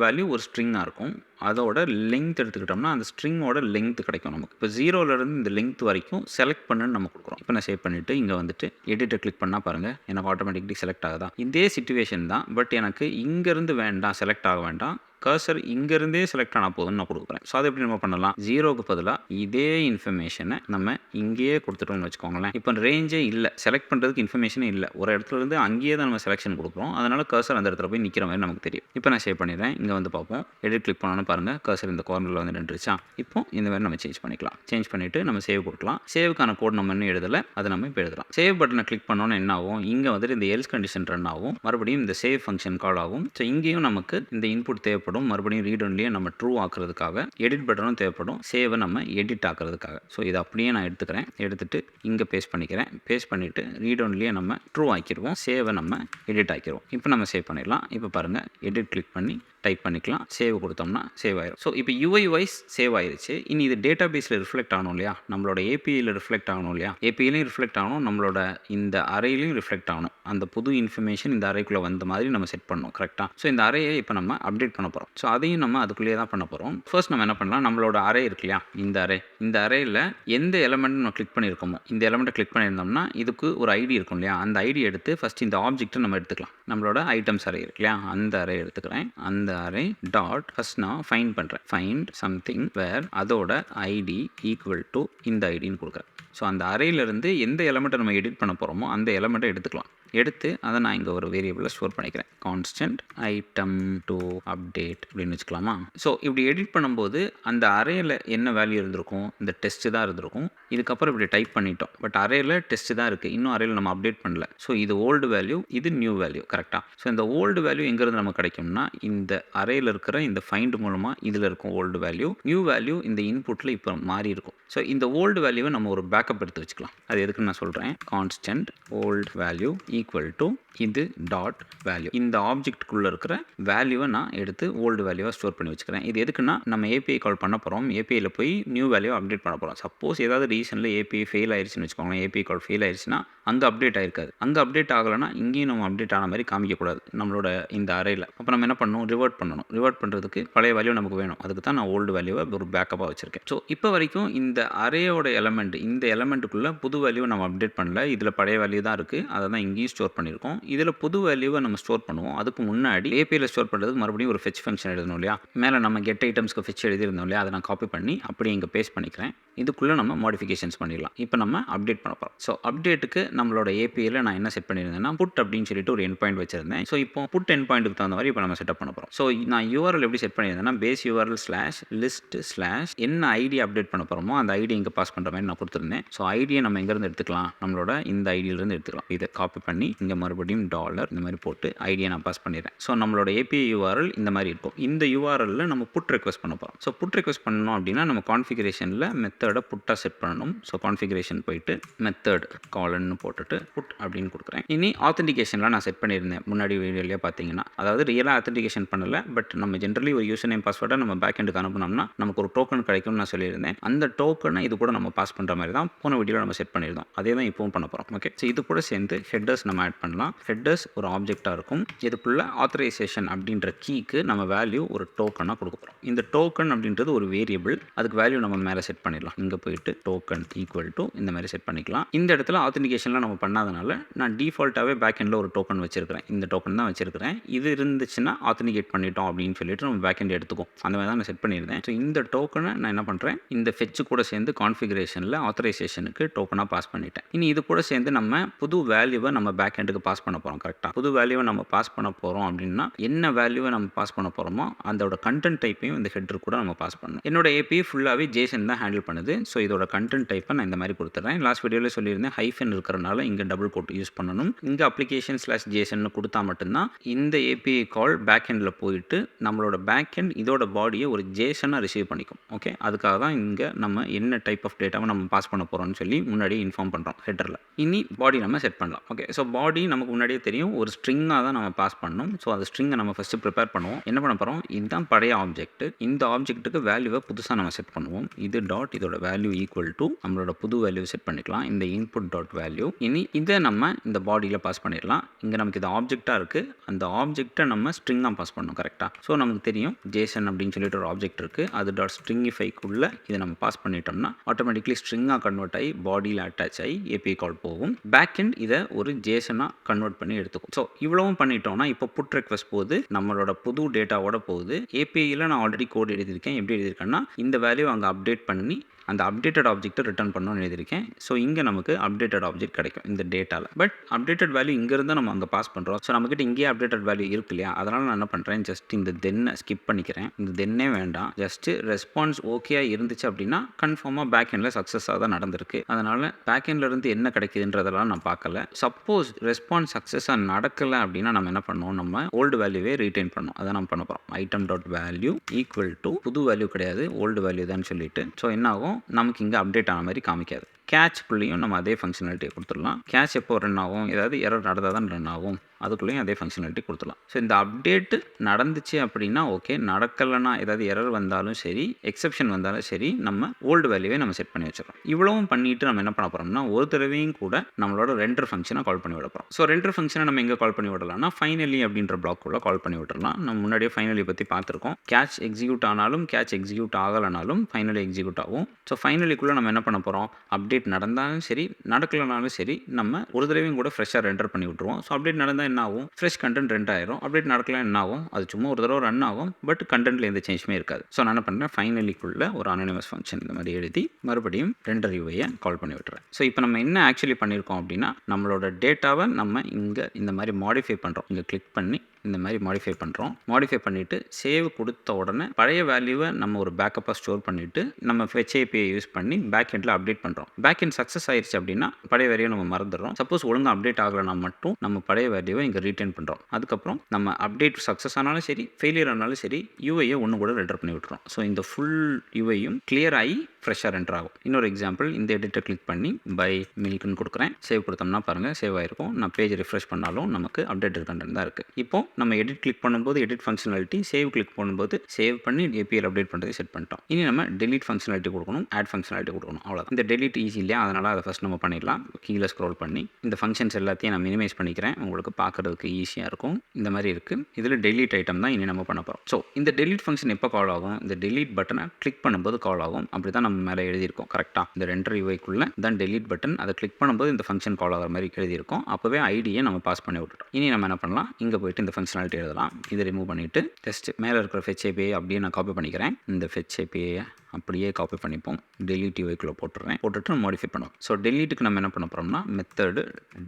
வேல்யூ ஒரு ஸ்ட்ரிங்காக இருக்கும். அதோட லெங்த் எடுத்துக்கிட்டோம்னா அந்த ஸ்ட்ரிங்கோட லெங்த் கிடைக்கும் நமக்கு. இப்போ 0லேருந்து இந்த லெங்த் வரைக்கும் செலக்ட் பண்ணுன்னு நம்ம கொடுக்குறோம். இப்போ நான் சேவ் பண்ணிவிட்டு இங்கே வந்துட்டு எடிட்டை கிளிக் பண்ணால் பாருங்கள் எனக்கு ஆட்டோமேட்டிக்கலி செலக்ட் ஆகுதா. இதே சிச்சுவேஷன் தான், பட் எனக்கு இங்கேருந்து வேண்டாம், செலக்ட் ஆக வேண்டாம், கர்சர் இங்கேருந்தே செலக்ட் ஆனால் போதும்னு நான் கொடுக்குறேன். ஸோ அதை எப்படி நம்ம பண்ணலாம், 0க்கு பதிலாக இதே இன்ஃபர்மேஷனை நம்ம இங்கேயே கொடுத்துட்டோம்னு வச்சுக்கோங்களேன். இப்போ ரேஞ்சே இல்லை, செலக்ட் பண்ணுறதுக்கு இன்ஃபர்மேஷனே இல்லை, ஒரு இடத்துல இருந்து அங்கேயே தான் நம்ம செலெக்ஷன் கொடுக்குறோம். அதனால் கர்சர் அந்த இடத்துல போய் நிற்கிற மாதிரி நமக்கு தெரியும். இப்போ நான் சேவ் பண்ணிடுறேன். இங்கே வந்து பார்ப்போம், எடிட் கிளிக் பண்ணோன்னு பாருங்கள் கர்சர் இந்த கார்னரில் வந்து நின்றுச்சா. இப்போ இந்த மாதிரி நம்ம சேஞ்ச் பண்ணிக்கலாம். சேஞ்ச் பண்ணிவிட்டு நம்ம சேவ் கொடுக்கலாம். சேவுக்கான கோட் நம்ம இன்னும் எழுதலை, அதை நம்ம இப்போ எழுதலாம். சேவ் பட்டனை கிளிக் பண்ணோன்னு என்ன ஆகும், இங்கே வந்துட்டு இந்த எல்ஸ் கண்டிஷன் ரன் ஆகும், மறுபடியும் இந்த சேவ் ஃபங்க்ஷன் கால் ஆகும். ஸோ இங்கேயும் நமக்கு இந்த இன்புட் தேவைப்படும். மறுபடியும் ரீட் ஒன்லியே நம்ம ட்ரூ ஆக்குறதுக்காக எடிட் பட்டனும் தேவைப்படும், சேவை நம்ம எடிட் ஆக்குறதுக்காக. ஸோ இதை அப்படியே நான் எடுத்துக்கிறேன். எடுத்துகிட்டு இங்கே பேஸ்ட் பண்ணிக்கிறேன். பேஸ்ட் பண்ணிவிட்டு ரீட் ஒன்லியே நம்ம ட்ரூ ஆக்கிடுவோம், சேவை நம்ம எடிட் ஆக்கிடுவோம். இப்போ நம்ம சேவ் பண்ணிடலாம். இப்போ பாருங்கள் எடிட் கிளிக் பண்ணி டைப் பண்ணிக்கலாம், சேவ் கொடுத்தோம்னா சேவ் ஆயிடும். ஸோ இப்போ யூஐ வைஸ் சேவ் ஆயிடுச்சு. இனி இது டேட்டா பேஸில் ரிஃப்ளெக்ட் ஆகணும் இல்லையா, நம்மளோட ஏபிஐயில் ரிஃப்ளெக்ட் ஆகணும் இல்லையா, ஏபிஐலையும் ரிஃப்ளெக்ட் ஆகணும், நம்மளோட இந்த அறையிலையும் ரிஃப்ளெக்ட் ஆகணும். அந்த புது இன்ஃபர்மேஷன் இந்த அறைக்குள்ளே வந்த மாதிரி நம்ம செட் பண்ணணும் கரெக்டாக. ஸோ இந்த அறையை இப்போ நம்ம அப்டேட் பண்ண போகிறோம். ஸோ அதையும் நம்ம அதுக்குள்ளேயே தான் பண்ண போகிறோம். ஃபர்ஸ்ட் நம்ம என்ன பண்ணலாம், நம்மளோட அறை இருக்கு இல்லையா, இந்த அறையில் எந்த எலமெண்ட் நம்ம கிளிக் பண்ணியிருக்கோமோ இந்த எலமெண்ட்டை கிளிக் பண்ணியிருந்தோம்னா இதுக்கு ஒரு ஐடி இருக்கும் இல்லையா, அந்த ஐடி எடுத்து ஃபஸ்ட் இந்த ஆப்ஜெக்ட்டை நம்ம எடுத்துக்கலாம். நம்மளோட ஐட்டம்ஸ் அறை இருக்கு இல்லையா, அந்த அறை எடுத்துக்கிறேன். அந்த அறை டாட் ஃபர்ஸ்ட் நான் ஃபைண்ட் பண்ணுறேன், ஃபைண்ட் சம்திங் வேர் அதோட ஐடி ஈக்குவல் டு இந்த ஐடின்னு கொடுக்குறேன். ஸோ அந்த அறையிலேருந்து எந்த எலமெண்ட்டை நம்ம எடிட் பண்ண போகிறோமோ அந்த எலமெண்ட்டை எடுத்துக்கலாம். எடுத்து அதை நான் இங்கே ஒரு வேரியபிளில் ஸ்டோர் பண்ணிக்கிறேன். கான்ஸ்டன்ட் ஐட்டம் டு அப்டேட் அப்படின்னு வச்சுக்கலாமா. ஸோ இப்படி எடிட் பண்ணும்போது அந்த அறையில் என்ன வேல்யூ இருந்திருக்கும், இந்த டெஸ்ட்டு தான் இருந்திருக்கும். இதுக்கப்புறம் இப்படி டைப் பண்ணிட்டோம், பட் அறையில் டெஸ்ட்டு தான் இருக்குது, இன்னும் அறையில் நம்ம அப்டேட் பண்ணல. ஸோ இது ஓல்டு வேல்யூ, இது நியூ வேல்யூ கரெக்டாக. ஸோ இந்த ஓல்டு வேல்யூ எங்கேருந்து நமக்கு கிடைக்கும்னா இந்த அறையில் இருக்கிற இந்த ஃபைண்ட் மூலமாக இதில் இருக்கும் ஓல்டு வேல்யூ. நியூ வேல்யூ இந்த இன்புட்டில் இப்போ மாறி இருக்கும். ஸோ இந்த ஓல்டு வேல்யூவை நம்ம ஒரு பேக்கப் எடுத்து வச்சுக்கலாம். அது எதுக்குன்னு நான் சொல்கிறேன். Constant old value equal to இது டாட் வேல்யூ. இந்த ஆப்ஜெக்ட்டுக்குள்ளே இருக்கிற வேல்யூவை நான் எடுத்து ஓல்டு வேல்யூவை ஸ்டோர் பண்ணி வச்சுக்கிறேன். இது எதுக்குன்னா நம்ம ஏபிஐ கால் பண்ண போகிறோம், ஏபிஐயில் போய் நியூ வேல்யூவை அப்டேட் பண்ண போகிறோம். சப்போஸ் ஏதாவது ரீசனில் ஏபிஐ ஃபெயில் ஆயிடுச்சுன்னு வச்சுக்கோங்களேன், ஏபிஐ கால் ஃபெயில் ஆயிடுச்சுன்னா அங்கே அப்டேட் ஆயிருக்காது. அங்கே அப்டேட் ஆகலைன்னா இங்கேயும் நம்ம அப்டேட் ஆன மாதிரி காமிக்கக்கூடாது நம்மளோட இந்த அறையில். அப்போ நம்ம என்ன பண்ணணும், ரிவர்ட் பண்ணணும். ரிவர்ட் பண்ணுறதுக்கு பழைய வேல்யூ நமக்கு வேணும், அதுக்கு தான் நான் ஓல்டு வேல்யூவை ஒரு பேக்கப்பாக வச்சுருக்கேன். ஸோ இப்போ வரைக்கும் இந்த அறையோட எலமெண்ட், இந்த எலமெண்ட்டுக்குள்ளே புது வேல்யூவை நம்ம அப்டேட் பண்ணல, இதில் பழைய வேல்யூ தான் இருக்குது, அதை தான் இங்கேயும் ஸ்டோர் பண்ணியிருக்கோம். இதில் புது வேல்யூவை நம்ம ஸ்டோர் பண்ணுவோம். அதுக்கு முன்னாடி ஏபிஐயில் ஸ்டோர் பண்ணுறதுக்கு மறுபடியும் ஒரு ஃபெச் ஃபங்க்ஷன் எழுதணும் இல்லையா. மேலே நம்ம கெட் ஐட்டம்ஸ்க்கு ஃபெச் எழுதியிருந்தோம் இல்லையா, அதை நான் காப்பி பண்ணி அப்படியே இங்கே பேஸ்ட் பண்ணிக்கிறேன். இதுக்குள்ளே நம்ம மாடிஃபிகேஷன்ஸ் பண்ணிடலாம். இப்போ நம்ம அப்டேட் பண்ண போகிறோம். ஸோ அப்டேட்டுக்கு நம்மளோட ஏபிஐயில் நான் என்ன செட் பண்ணியிருந்தேன்னா புட் அப்படின்னு சொல்லிட்டு ஒரு எண்ட் பாயிண்ட் வச்சிருந்தேன். ஸோ இப்போ புட் எண்ட் பாயிண்ட்டுக்கு தகுந்த மாதிரி இப்போ நம்ம செட்டப் பண்ண போகிறோம். ஸோ நான் யூஆர்எல் எப்படி செட் பண்ணியிருந்தேன்னா base URL slash list slash என்ன ஐடி அப்டேட் பண்ண போகிறோமோ அந்த ஐடி இங்கே பாஸ் பண்ணுற மாதிரி நான் கொடுத்துருந்தேன். ஸோ ஐடியை நம்ம எங்கேருந்து எடுத்துக்கலாம், நம்மளோட இந்த ஐடியிலேருந்து எடுத்துக்கலாம். இதை காப்பி பண்ணி இங்கே மறுபடியும் டாலர் இந்த மாதிரி போட்டு ஐடியை நான் பாஸ் பண்ணிடுறேன். ஸோ நம்மளோட ஏபிஐ யூஆர்எல் இந்த மாதிரி இருக்கும். இந்த யூஆர்எல்ல நம்ம புட் ரெக்வஸ்ட் பண்ண போகிறோம். ஸோ புட் ரெக்வஸ்ட் பண்ணணும் அப்படின்னா நம்ம கான்ஃபிகரேஷனில் மெத்தடை புட்டாக செட் பண்ணணும். ஸோ கான்ஃபிகரேஷன் போயிட்டு மெத்தட் காலன்னு போட்டுட்டு புட் அப்படின்னு கொடுக்குறேன். இனி ஆத்தென்டிகேஷன்லாம் நான் செட் பண்ணியிருந்தேன் முன்னாடி வீடியோலேயே பார்த்தீங்கன்னா, அதாவது ரியலாக ஆத்தென்டிகேஷன் பண்ணலை, பட் நம்ம ஜென்ரலி ஒரு யூசர் நேம் பாஸ்வேர்டை நம்ம பேக் எண்டுக்கு அனுப்பினோம்னா நமக்கு ஒரு டோக்கன் கிடைக்கும்னு நான் சொல்லியிருந்தேன். அந்த டோக்கனை இது கூட நம்ம பாஸ் பண்ணுற மாதிரி தான் போன வீடியோவில் நம்ம செட் பண்ணியிருந்தோம். அதே தான் இப்போவும் பண்ண போகிறோம். ஓகே, ஸோ இது கூட சேர்ந்து ஹெட்டர்ஸ் நம்ம ஆட் பண்ணலாம். ஹெட்டர்ஸ் ஒரு ஆப்ஜெக்டாக இருக்கும். இதுக்குள்ள ஆத்தரைசேஷன் அப்படின்ற கீக்கு நம்ம வேல்யூ ஒரு டோக்கனாக கொடுக்க போகிறோம். இந்த டோக்கன் அப்படின்றது ஒரு வேரியபிள். அதுக்கு வேல்யூ நம்ம மேலே செட் பண்ணிடலாம். இங்கே போயிட்டு டோக்கன் ஈக்குவல் டு இந்த மாதிரி செட் பண்ணிக்கலாம். இந்த இடத்துல ஆத்தென்டிகேஷன்லாம் நம்ம பண்ணாதனால நான் டிஃபால்ட்டாகவே பேக் எண்டில் ஒரு டோக்கன் வச்சிருக்கிறேன். இந்த டோக்கன் தான் வச்சிருக்கிறேன். இது இருந்துச்சுன்னா ஆத்தென்டிகேட் பண்ணிட்டோம் அப்படின்னு சொல்லிட்டு நம்ம பேக் எண்ட் எடுத்துக்கும். அந்த மாதிரி தான் நான் செட் பண்ணியிருந்தேன். ஸோ இந்த டோக்கனை நான் என்ன பண்ணுறேன், இந்த ஃபெட்ச் கூட சேர்ந்து கான்ஃபிகரேஷனில் ஆத்தரைசேஷனுக்கு டோக்கனாக பாஸ் பண்ணிட்டேன். இனி இது கூட சேர்ந்து நம்ம புது வேல்யூவை நம்ம பேக் எண்டுக்கு பாஸ் பண்ண போகிறோம். கரெக்டாக புது வேல்யூவை நம்ம பாஸ் பண்ண போகிறோம் அப்படின்னா என்ன வேல்யூவை நம்ம பாஸ் பண்ண போகிறோமோ அதோட கண்டென்ட் டைப்பையும் இந்த ஹெட்டர் கூட நம்ம பாஸ் பண்ணணும். என்னோட ஏபிஐ ஃபுல்லாகவே ஜேசன் தான் ஹேண்டில் பண்ணுது. ஸோ இதோட கண்டென்ட் டைப்பை நான் இந்த மாதிரி கொடுத்துட்றேன். லாஸ்ட் வீடியோவில் சொல்லியிருந்தேன் ஹைஃபன் இருக்கிறனால இங்கே டபுள் கோட் யூஸ் பண்ணணும். இங்கே அப்ளிகேஷன் ஸ்லாஷ் ஜேசன் கொடுத்தா மட்டும்தான் இந்த ஏபிஐ கால் பேக் எண்டில் போயிட்டு நம்மளோட பேக் எண்ட் இதோட பாடியை ஒரு ஜேசனாக ரிசீவ் பண்ணிக்கும். ஓகே, அதுக்காக தான் இங்கே நம்ம என்ன டைப் ஆஃப் டேட்டாவை நம்ம பாஸ் பண்ண போகிறோம்னு சொல்லி முன்னாடியே இன்ஃபார்ம் பண்ணுறோம் ஹெட்டரில். இனி பாடி நம்ம செட் பண்ணலாம். ஓகே, ஸோ பாடி நமக்கு முன்னாடியே தெரியும் ஒரு ஸ்ட்ரிங்காக தான் நம்ம பாஸ் பண்ணணும். ஸோ அந்த ஸ்ட்ரிங்கை நம்ம ஃபஸ்ட்டு ப்ரிப்பேர் பண்ணுவோம். என்ன பண்ண போகிறோம், இதுதான் பழைய ஆப்ஜெக்ட். இந்த ஆப்ஜெக்ட்டுக்கு வேல்யூவை புதுசாக நம்ம செட் பண்ணுவோம். இது டாட் இதோட வேல்யூ ஈக்குவல் டு நம்மளோட புது வேல்யூ செட் பண்ணிக்கலாம். இந்த இன்புட் டாட் வேல்யூ. இனி இதை நம்ம இந்த பாடியில் பாஸ் பண்ணிடலாம். இங்கே நமக்கு இது ஆப்ஜெக்டாக இருக்குது. அந்த ஆப்ஜெக்டை நம்ம ஸ்ட்ரிங்காக பாஸ் பண்ணணும். கரெக்டாக. ஸோ நமக்கு தெரியும் ஜேசன் அப்படின்னு சொல்லிட்டு ஒரு ஆப்ஜெக்ட் இருக்குது. அது டாட் ஸ்ட்ரிங்கிஃபைக்குள்ளே இதை நம்ம பாஸ் பண்ணிட்டோம்னா ஆட்டோமேட்டிக்லி ஸ்ட்ரிங்காக கன்வெர்ட் ஆகி பாடியில் அட்டாச் ஆகி ஏபிஐ கால் போகும். பேக் எண்ட் இதை ஒரு ஜேசனாக கன்வெர்ட் பண்ணி எடுத்துக்கும். ஸோ இவ்வளவும் பண்ணிட்டோம்னா இப்போ புட் ரெக்வஸ்ட் போகுது, நம்மளோட புது டேட்டாவோட போகுது. ஏபிஐயில் நான் ஆல்ரெடி கோட் எழுதியிருக்கேன். எப்படி எழுதியிருக்கேன்னா இந்த வேல்யூ அங்கே அப்டேட் பண்ணி அந்த அப்டேட்டட் ஆப்ஜெக்ட்டை ரிட்டர்ன் பண்ணணும்னு எழுதியிருக்கேன். ஸோ இங்கே நமக்கு அப்டேட்டட் ஆப்ஜெக்ட் கிடைக்கும் இந்த டேட்டாவில். பட் அப்டேட்டட் வேல்யூ இங்கேருந்து நம்ம அங்கே பாஸ் பண்ணுறோம். ஸோ நம்மக்கிட்ட இங்கேயே அப்டேட்டட் வேல்யூ இருக்கு இல்லையா, அதனால் நான் என்ன பண்ணுறேன், ஜஸ்ட் இந்த தென்னை ஸ்கிப் பண்ணிக்கிறேன். இந்த தென்னே வேண்டாம். ஜஸ்ட் ரெஸ்பான்ஸ் ஓகேயாக இருந்துச்சு அப்படின்னா கன்ஃபார்மாக பேக் எண்டில் சக்ஸஸாக தான் நடந்திருக்கு. அதனால் பேக் எண்டில் இருந்து என்ன கிடைக்குதுன்றதெல்லாம் நான் பார்க்கல. சப்போஸ் ரெஸ்பான்ஸ் சக்ஸஸாக நடக்கலை அப்படின்னா நம்ம என்ன பண்ணுவோம், நம்ம ஓல்டு வேல்யூவே ரீட்டைன் பண்ணோம். அதை நம்ம பண்ண போகிறோம். Item dot value equal to புது வேல்யூ கிடையாது ஓல்டு வேல்யூ தான் சொல்லிட்டு. ஸோ என்ன ஆகும், நமக்கு இங்கே அப்டேட் ஆன மாதிரி காமிக்காது. கேட்ச்குள்ளேயும் நம்ம அதே ஃபங்க்ஷனாலிட்டியை கொடுத்துடலாம். கேட்ச் எப்போ ரன் ஆகும், ஏதாவது எரர் நடந்தால் தான் ரன் ஆகும். அதுக்குள்ளேயும் அதே ஃபங்க்ஷனாலிட்டி கொடுத்துடலாம். ஸோ இந்த அப்டேட்டு நடந்துச்சு அப்படின்னா ஓகே, நடக்கலைன்னா ஏதாவது எரர் வந்தாலும் சரி, எக்ஸப்ஷன் வந்தாலும் சரி, நம்ம ஓல்டு வேல்யூவே நம்ம செட் பண்ணி வச்சிடறோம். இவ்வளவும் பண்ணிட்டு நம்ம என்ன பண்ண போகிறோம்னா ஒரு தடவையும் கூட நம்மளோட ரெண்டர் ஃபங்க்ஷனை கால் பண்ணி விட போகிறோம். ஸோ ரெண்டர் ஃபங்க்ஷனை நம்ம எங்கே கால் பண்ணி விடலாம்னா ஃபைனலி அப்படின்ற பிளாக்குள்ள கால் பண்ணி விட்டுறலாம். நம்ம முன்னாடியே ஃபைனலி பற்றி பார்த்துருக்கோம். கேட்ச் எக்ஸிக்யூட் ஆனாலும் கேட்ச் எக்ஸிக்யூட் ஆகலைனாலும் ஃபைனலி எக்ஸிக்யூட் ஆகும். ஸோ ஃபைனலிக்குள்ளே நம்ம என்ன பண்ண போகிறோம், அப்டேட் நடந்தாலும் சரி நடக்கலைனாலும் சரி நம்ம ஒரு தடவையும் கூட ஃப்ரெஷ்ஷாக ரெண்டர் பண்ணி விட்டுருவோம். ஸோ அப்டேட் நடந்தால் என்ன ஆகும், ஃப்ரெஷ் கண்டென்ட் ரெண்ட் ஆயிரும். அப்டேட் நடக்கலாம் என்ன ஆகும், அது சும்மா ஒரு தடவை ரன் ஆகும். பட் கண்டென்ட்ல எந்த சேஞ்சுமே இருக்காது. ஸோ நான் என்ன பண்ணுறேன், ஃபைனலிக்குள்ள ஒரு அனானிமஸ் ஃபங்க்ஷன் இந்த மாதிரி எழுதி மறுபடியும் ரெண்டர் யூஐயை கால் பண்ணி விட்டுறேன். ஸோ இப்போ நம்ம என்ன ஆக்சுவலி பண்ணியிருக்கோம் அப்படின்னா நம்மளோட டேட்டாவை நம்ம இங்கே இந்த மாதிரி மாடிஃபை பண்ணுறோம். இங்கே கிளிக் பண்ணி இந்த மாதிரி மாடிஃபை பண்ணுறோம். மாடிஃபை பண்ணிவிட்டு சேவ் கொடுத்த உடனே பழைய வேல்யூவை நம்ம ஒரு பேக்கப்பாக ஸ்டோர் பண்ணிவிட்டு நம்ம ஃபெட்ச் ஏபிஐ யூஸ் பண்ணி பேக் எண்டில் அப்டேட் பண்ணுறோம். பேக் எண்ட் சக்ஸஸ் ஆயிடுச்சு அப்படின்னா பழைய வேல்யூவை நம்ம மறந்துடுறோம். சப்போஸ் ஒழுங்காக அப்டேட் ஆகலைனா மட்டும் நம்ம பழைய வேல்யூவை இங்கே ரீட்டைன் பண்ணுறோம். அதுக்கப்புறம் நம்ம அப்டேட் சக்ஸஸ் ஆனாலும் சரி ஃபெயிலியர் ஆனாலும் சரி யூஐயை ஒன்று கூட ரெண்டர் பண்ணி விட்டுறோம். ஸோ இந்த ஃபுல் யூஐயும் கிளியர் ஆகி ஃப்ரெஷ்ஷாக ரெண்டர் ஆகும். இன்னொரு எக்ஸாம்பிள், இந்த எடிட்டை கிளிக் பண்ணி பை மில்க்னு கொடுக்குறேன். சேவ் கொடுத்தோம்னா பாருங்கள் சேவ் ஆகிருக்கும். நான் பேஜ் ரிஃப்ரெஷ் பண்ணாலும் நமக்கு அப்டேட்டட் கண்டென்ட் தான் இருக்குது. இப்போ நம்ம எடிட் கிளிக் பண்ணும்போது எடிட் ஃபங்க்ஷனாலிட்டி, சேவ் கிளிக் பண்ணும்போது சேவ் பண்ணி ஏபிஐயில் அப்டேட் பண்ணுறது செட் பண்ணிட்டோம். இனி நம்ம டெலீட் ஃபங்க்ஷனாலிட்டி கொடுக்கணும், ஆட் ஃபங்க்ஷனாலிட்டி கொடுக்கணும். அவ்வளோதான். இந்த டெலீட் ஈஸி இல்லையா, அதனால் அதை ஃபஸ்ட் நம்ம பண்ணிடலாம். கீழே ஸ்க்ரோல் பண்ணி இந்த ஃபங்க்ஷன்ஸ் எல்லாத்தையும் நான் மினிமைஸ் பண்ணிக்கிறேன், உங்களுக்கு பார்க்குறதுக்கு ஈஸியாக இருக்கும். இந்த மாதிரி இருக்குது. இதில் டெலீட் ஐட்டம் தான் இனி நம்ம பண்ண போகிறோம். ஸோ இந்த டெலீட் ஃபங்க்ஷன் எப்போ கால் ஆகும், இந்த டெலீட் பட்டனை கிளிக் பண்ணும்போது கால் ஆகும். அப்படி தான் நம்ம மேலே எழுதியிருக்கோம். கரெக்டாக இந்த ரெண்டர் யூஐக்குள்ளே தான் டெலீட் பட்டன், அதை கிளிக் பண்ணும்போது இந்த ஃபங்க்ஷன் கால் ஆகிற மாதிரி எழுதியிருக்கோம். அப்போவே ஐடியை நம்ம பாஸ் பண்ணி விட்டுட்டோம். இனி நம்ம என்ன பண்ணலாம், இங்கே போயிட்டு இந்த ஃபங்க்ஷனாலிட்டி எழுதலாம். இதை ரிமூவ் பண்ணிவிட்டு ஜஸ்ட் மேலே இருக்கிற ஃபெட்ச் ஏபிஐ அப்படியே நான் காப்பி பண்ணிக்கிறேன். இந்த ஃபெட்ச் ஏபிஐயை அப்படியே காப்பி பண்ணிப்போம். டெலீட் யூஐக்குள்ளே போட்டுட்டு மாடிஃபை பண்ணுவோம். ஸோ டெலீட்டுக்கு நம்ம என்ன பண்ண போகிறோம்னா மெத்தடு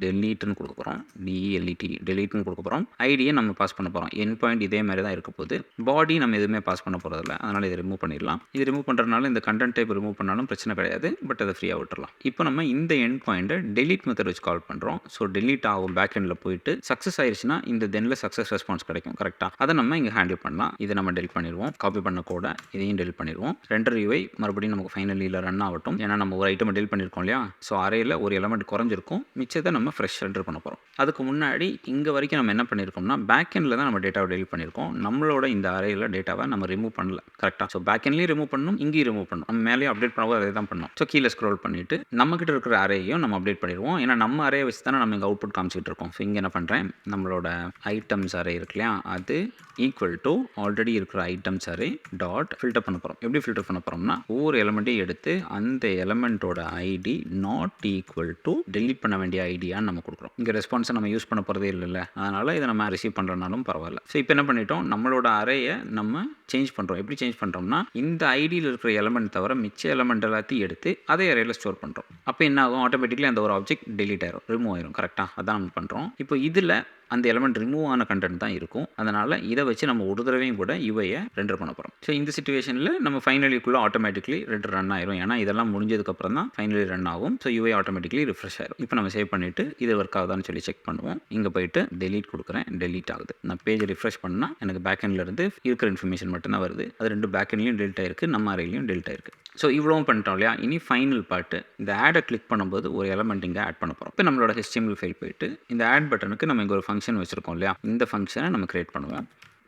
டெலீட்னு கொடுக்க போகிறோம். டிஎல்இடி டெலீட்னு கொடுக்க போகிறோம். ஐடியை நம்ம பாஸ் பண்ண போகிறோம். என் பாயிண்ட் இதே மாதிரி தான் இருக்க போகுது. பாடி நம்ம எதுவுமே பாஸ் பண்ண போகிறதில்ல, அதனால் இதை ரிமூவ் பண்ணிடலாம். இது ரிமூவ் பண்ணுறதுனால இந்த கண்டென்ட் டைப் ரிமூவ் பண்ணாலும் பிரச்சனை கிடையாது. பட் அதை ஃப்ரீயாக விட்டுறலாம். இப்போ நம்ம இந்த என் பாயிண்ட்டை டெலீட் மெத்தட் வச்சு கால் பண்ணுறோம். ஸோ டெலீட் ஆகும் பேக் எண்டில் போயிட்டு சக்ஸஸ் ஆயிடுச்சுன்னா இந்த தென்னில் சக்ஸஸ் ரெஸ்பான்ஸ் கிடைக்கும். கரெக்டாக அதை நம்ம இங்கே ஹேண்டில் பண்ணலாம். இதை நம்ம டெலிட் பண்ணிடுவோம். காப்பி பண்ண கூட இதையும் டெலிட் பண்ணிடுவோம். ரெண்டர் ரெண்டர் யூஐ மறுபடியும் நமக்கு ஃபைனலியில் ரன் ஆகட்டும். ஏன்னா நம்ம ஒரு ஐட்டம் டெலிட் பண்ணியிருக்கோம் இல்லையா? ஸோ அரேயில் ஒரு எலமெண்ட் குறைஞ்சிருக்கும், மிச்சத்தை நம்ம ஃப்ரெஷ் ரெண்டர் பண்ண போகிறோம். அதுக்கு முன்னாடி இங்கே வரைக்கும் நம்ம என்ன பண்ணியிருக்கோம்னா பேக் எண்டில் தான் நம்ம டேட்டாவை டெலிட் பண்ணியிருக்கோம். நம்மளோட இந்த அரேயில் டேட்டாவை நம்ம ரிமூவ் பண்ணல. கரெக்டாக? ஸோ பேக் எண்ட்லேயும் ரிமூவ் பண்ணணும், இங்கேயும் ரிமூவ் பண்ணணும். நம்ம மேலேயும் அப்டேட் பண்ணும்போது அதே தான் பண்ணணும். ஸோ கீழே ஸ்க்ரோல் பண்ணிவிட்டு நம்மக்கிட்ட இருக்கிற அரேயும் நம்ம அப்டேட் பண்ணிடுவோம். ஏன்னா நம்ம அரே வச்சு தானே நம்ம இங்கே அவுட்புட் காமிச்சிட்டு இருக்கோம். ஸோ இங்கே என்ன பண்ணுறேன், நம்மளோட ஐட்டம்ஸ் அரே இருக்கு இல்லையா, அது ஈக்குவல் டு ஆல்ரெடி இருக்கிற ஐட்டம்ஸ் அரே டாட் ஃபில்டர் பண்ண போகிறோம். எப்படி ஃபில்டர் பண்ண போகிறோம்னா ஒவ்வொரு எலமெண்ட்டையும் எடுத்து அந்த எலமெண்ட்டோட ID not equal to delete பண்ண வேண்டிய ஐடியான்னு நம்ம கொடுக்குறோம். இங்கே ரெஸ்பான்ஸை நம்ம யூஸ் பண்ண போகிறதே இல்லைல்ல, அதனால் இதை நம்ம ரிசீவ் பண்ணுறனாலும் பரவாயில்ல. ஸோ இப்போ என்ன பண்ணிட்டோம், நம்மளோட அரேயை நம்ம சேஞ்ச் பண்ணுறோம். எப்படி சேஞ்ச் பண்ணுறோம்னா இந்த ஐடியில் இருக்கிற எலமெண்ட் தவிர மிச்ச எலமெண்ட் எல்லாத்தையும் எடுத்து அதே அரேயில் ஸ்டோர் பண்ணுறோம். அப்போ என்ன ஆகும், ஆட்டோமேட்டிக்கலி அந்த ஒரு ஆப்ஜெக்ட் டெலிட் ஆயிரும், ரிமூவ் ஆயிரும். கரெக்டாக? அதான் நம்ம பண்ணுறோம். இப்போ இதில் அந்த எலமெண்ட் ரிமூவ் ஆன கண்டென்ட் தான் இருக்கும். அதனால் இதை வச்சு நம்ம ஒரு தடவையும் கூட யூஐயை ரெண்டர் பண்ண போகிறோம். ஸோ இந்த சிச்சுவேஷனில் நம்ம ஃபைனலிக்குள்ளே ஆட்டோமேட்டிக்லி ரெண்டர் ரன் ஆயிரும். ஏன்னா இதெல்லாம் முடிஞ்சதுக்கப்புறம் தான் ஃபைனலி ரன் ஆகும். ஸோ யூஐ ஆட்டோமேட்டிக்லி ரிஃப்ரெஷ் ஆயிரும். இப்போ நம்ம சேவ் பண்ணிவிட்டு இது ஒர்க் ஆகுதான்னு சொல்லி செக் பண்ணுவோம். இங்கே போயிட்டு டெலீட் கொடுக்குறேன், டெலீட் ஆகுது. நான் பேஜ் ரிஃப்ரெஷ் பண்ணால் எனக்கு பேக் எண்ட்லேருந்து இருக்கிற இன்ஃபர்மேஷன் மட்டும்தான் வருது. அது ரெண்டு பேக் எண்ட்லையும் டெலிட் ஆயிருக்கு, நம்ம அரேலையும் டெலிட் ஆயிருக்கு. ஸோ இவ்வளவும் பண்ணிட்டோம் இல்லையா? இனி ஃபைனல் பார்ட்டு, இந்த ஆடை கிளிக் பண்ணும்போது ஒரு எலமெண்ட் இங்கே ஆட் பண்ண போகிறோம். இப்போ நம்மளோட HTML ஃபைல் போயிட்டு இந்த ஆட் பட்டனுக்கு நம்ம இங்கே ஒரு ஃபங்க்ஷன் வச்சுருக்கோம் இல்லையா, இந்த ஃபங்க்ஷனை நம்ம கிரியேட் பண்ணுவேன்.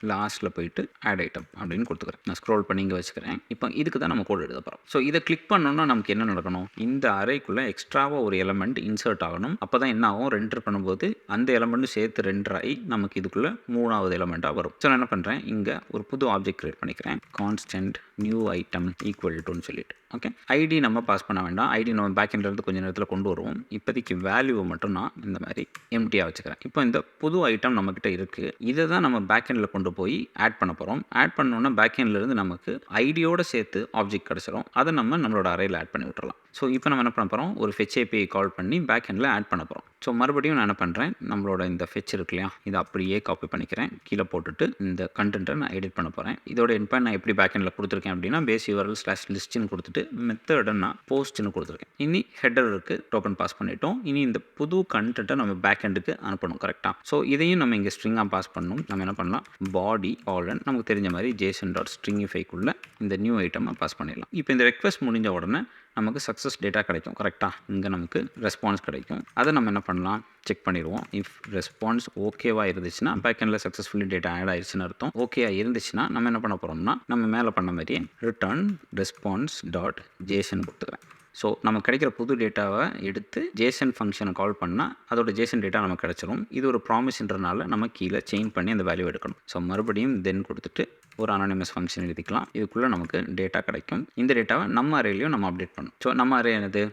லாஸ்ட்டில் போயிட்டு ஆட் ஐட்டம் அப்படின்னு கொடுத்துக்கிறேன். நான் ஸ்க்ரோல் பண்ணி இங்கே வச்சுக்கிறேன். இப்போ இதுக்கு தான் நம்ம கோட் எழுத போகிறோம். ஸோ இதை கிளிக் பண்ணோன்னா நமக்கு என்ன நடக்கணும், இந்த அரேக்குள்ளே எக்ஸ்ட்ராவாக ஒரு எலமெண்ட் இன்சர்ட் ஆகணும். அப்போ தான் என்ன ஆகும், ரெண்டர் பண்ணும்போது அந்த எலமெண்ட்டும் சேர்த்து ரெண்டர் ஆகி நமக்கு இதுக்குள்ளே மூணாவது எலமெண்ட்டாக வரும். ஸோ நான் என்ன பண்ணுறேன், இங்கே ஒரு புது ஆப்ஜெக்ட் கிரியேட் பண்ணிக்கிறேன். கான்ஸ்டன்ட் நியூ ஐட்டம் ஈக்குவல் டுன்னு சொல்லிட்டு. ஓகே, ஐடி நம்ம பாஸ் பண்ண வேண்டாம். ஐடி நம்ம பேக் எண்ட்லேருந்து கொஞ்சம் நேரத்தில் கொண்டு வருவோம். இப்போதைக்கு வேல்யூவை மட்டும் நான் இந்த மாதிரி எம்டியாக வச்சுக்கிறேன். இப்போ இந்த புது ஐட்டம் நம்மக்கிட்ட இருக்குது. இதை தான் நம்ம பேக் எண்டில் கொண்டு போய் ஆட் பண்ண போகிறோம். ஆட் பண்ணோன்னா பேக் எண்ட்லேருந்து நமக்கு ஐடியோடு சேர்த்து ஆப்ஜெக்ட் கிடச்சிரும். அதை நம்ம நம்மளோட அரேயில் ஆட் பண்ணி விட்டுறலாம். ஸோ இப்போ நம்ம என்ன பண்ண போகிறோம், ஒரு ஃபெச் API கால் பண்ணி பேக் எண்டில் ஆட் பண்ண போகிறோம். ஸோ மறுபடியும் நான் என்ன பண்ணுறேன், நம்மளோட இந்த ஃபெச் இருக்கு இல்லையா, இதை அப்படியே காப்பி பண்ணிக்கிறேன். கீழே போட்டுட்டு இந்த கண்டென்ட்டை நான் எடிட் பண்ண போகிறேன். இதோட எண்ட் நான் எப்படி பேக் எண்டில் கொடுத்துருக்கேன் அப்படின்னா பேஸ் URL/லிஸ்ட்னு கொடுத்துட்டு மெத்தடை நான் போஸ்ட்னு கொடுத்துருக்கேன். இனி ஹெட்டருக்கு டோக்கன் பாஸ் பண்ணிட்டோம். இனி இந்த புது கண்டென்ட்டை நம்ம பேக் எண்டுக்கு அனுப்பணும். கரெக்டாக? ஸோ இதையும் நம்ம இங்கே ஸ்ட்ரிங்காக பாஸ் பண்ணணும். நம்ம என்ன பண்ணலாம், பாடி ஆல்ரன் நமக்கு தெரிஞ்ச மாதிரி JSON.stringify-க்குள்ளே இந்த நியூ ஐட்டமை பாஸ் பண்ணிடலாம். இப்போ இந்த ரெக்வஸ்ட் முடிஞ்ச உடனே நமக்கு சக்ஸஸ் டேட்டா கிடைக்கும். கரெக்டாக? இங்கே நமக்கு ரெஸ்பான்ஸ் கிடைக்கும். அதை நம்ம என்ன பண்ணலாம், செக் பண்ணிடுவோம். இஃப் ரெஸ்பான்ஸ் ஓகேவாக இருந்துச்சுன்னா பேக் எண்டில் சக்ஸஸ்ஃபுல்லி டேட்டா ஆட் ஆயிடுச்சுன்னு அர்த்தம். ஓகேவா இருந்துச்சுன்னா நம்ம என்ன பண்ண போகிறோம்னா நம்ம மேலே பண்ண மாதிரியே ரிட்டர்ன் response.json கொடுத்துக்கிறேன். ஸோ நமக்கு கிடைக்கிற புது டேட்டாவை எடுத்து JSON ஃபங்க்ஷனை கால் பண்ணால் அதோட JSON டேட்டா நமக்கு கிடச்சிரும். இது ஒரு ப்ராமிஸ்ன்றனால நம்ம கீழே செயின் பண்ணி அந்த வேல்யூ எடுக்கணும். ஸோ மறுபடியும் தென் கொடுத்துட்டு ஒரு அனானிமஸ் ஃபங்க்ஷன் எழுதிக்கலாம். இதுக்குள்ளே நமக்கு டேட்டா கிடைக்கும். இந்த டேட்டாவை நம்ம அரேலையும் நம்ம அப்டேட் பண்ணணும். ஸோ நம்ம அரே என்னது,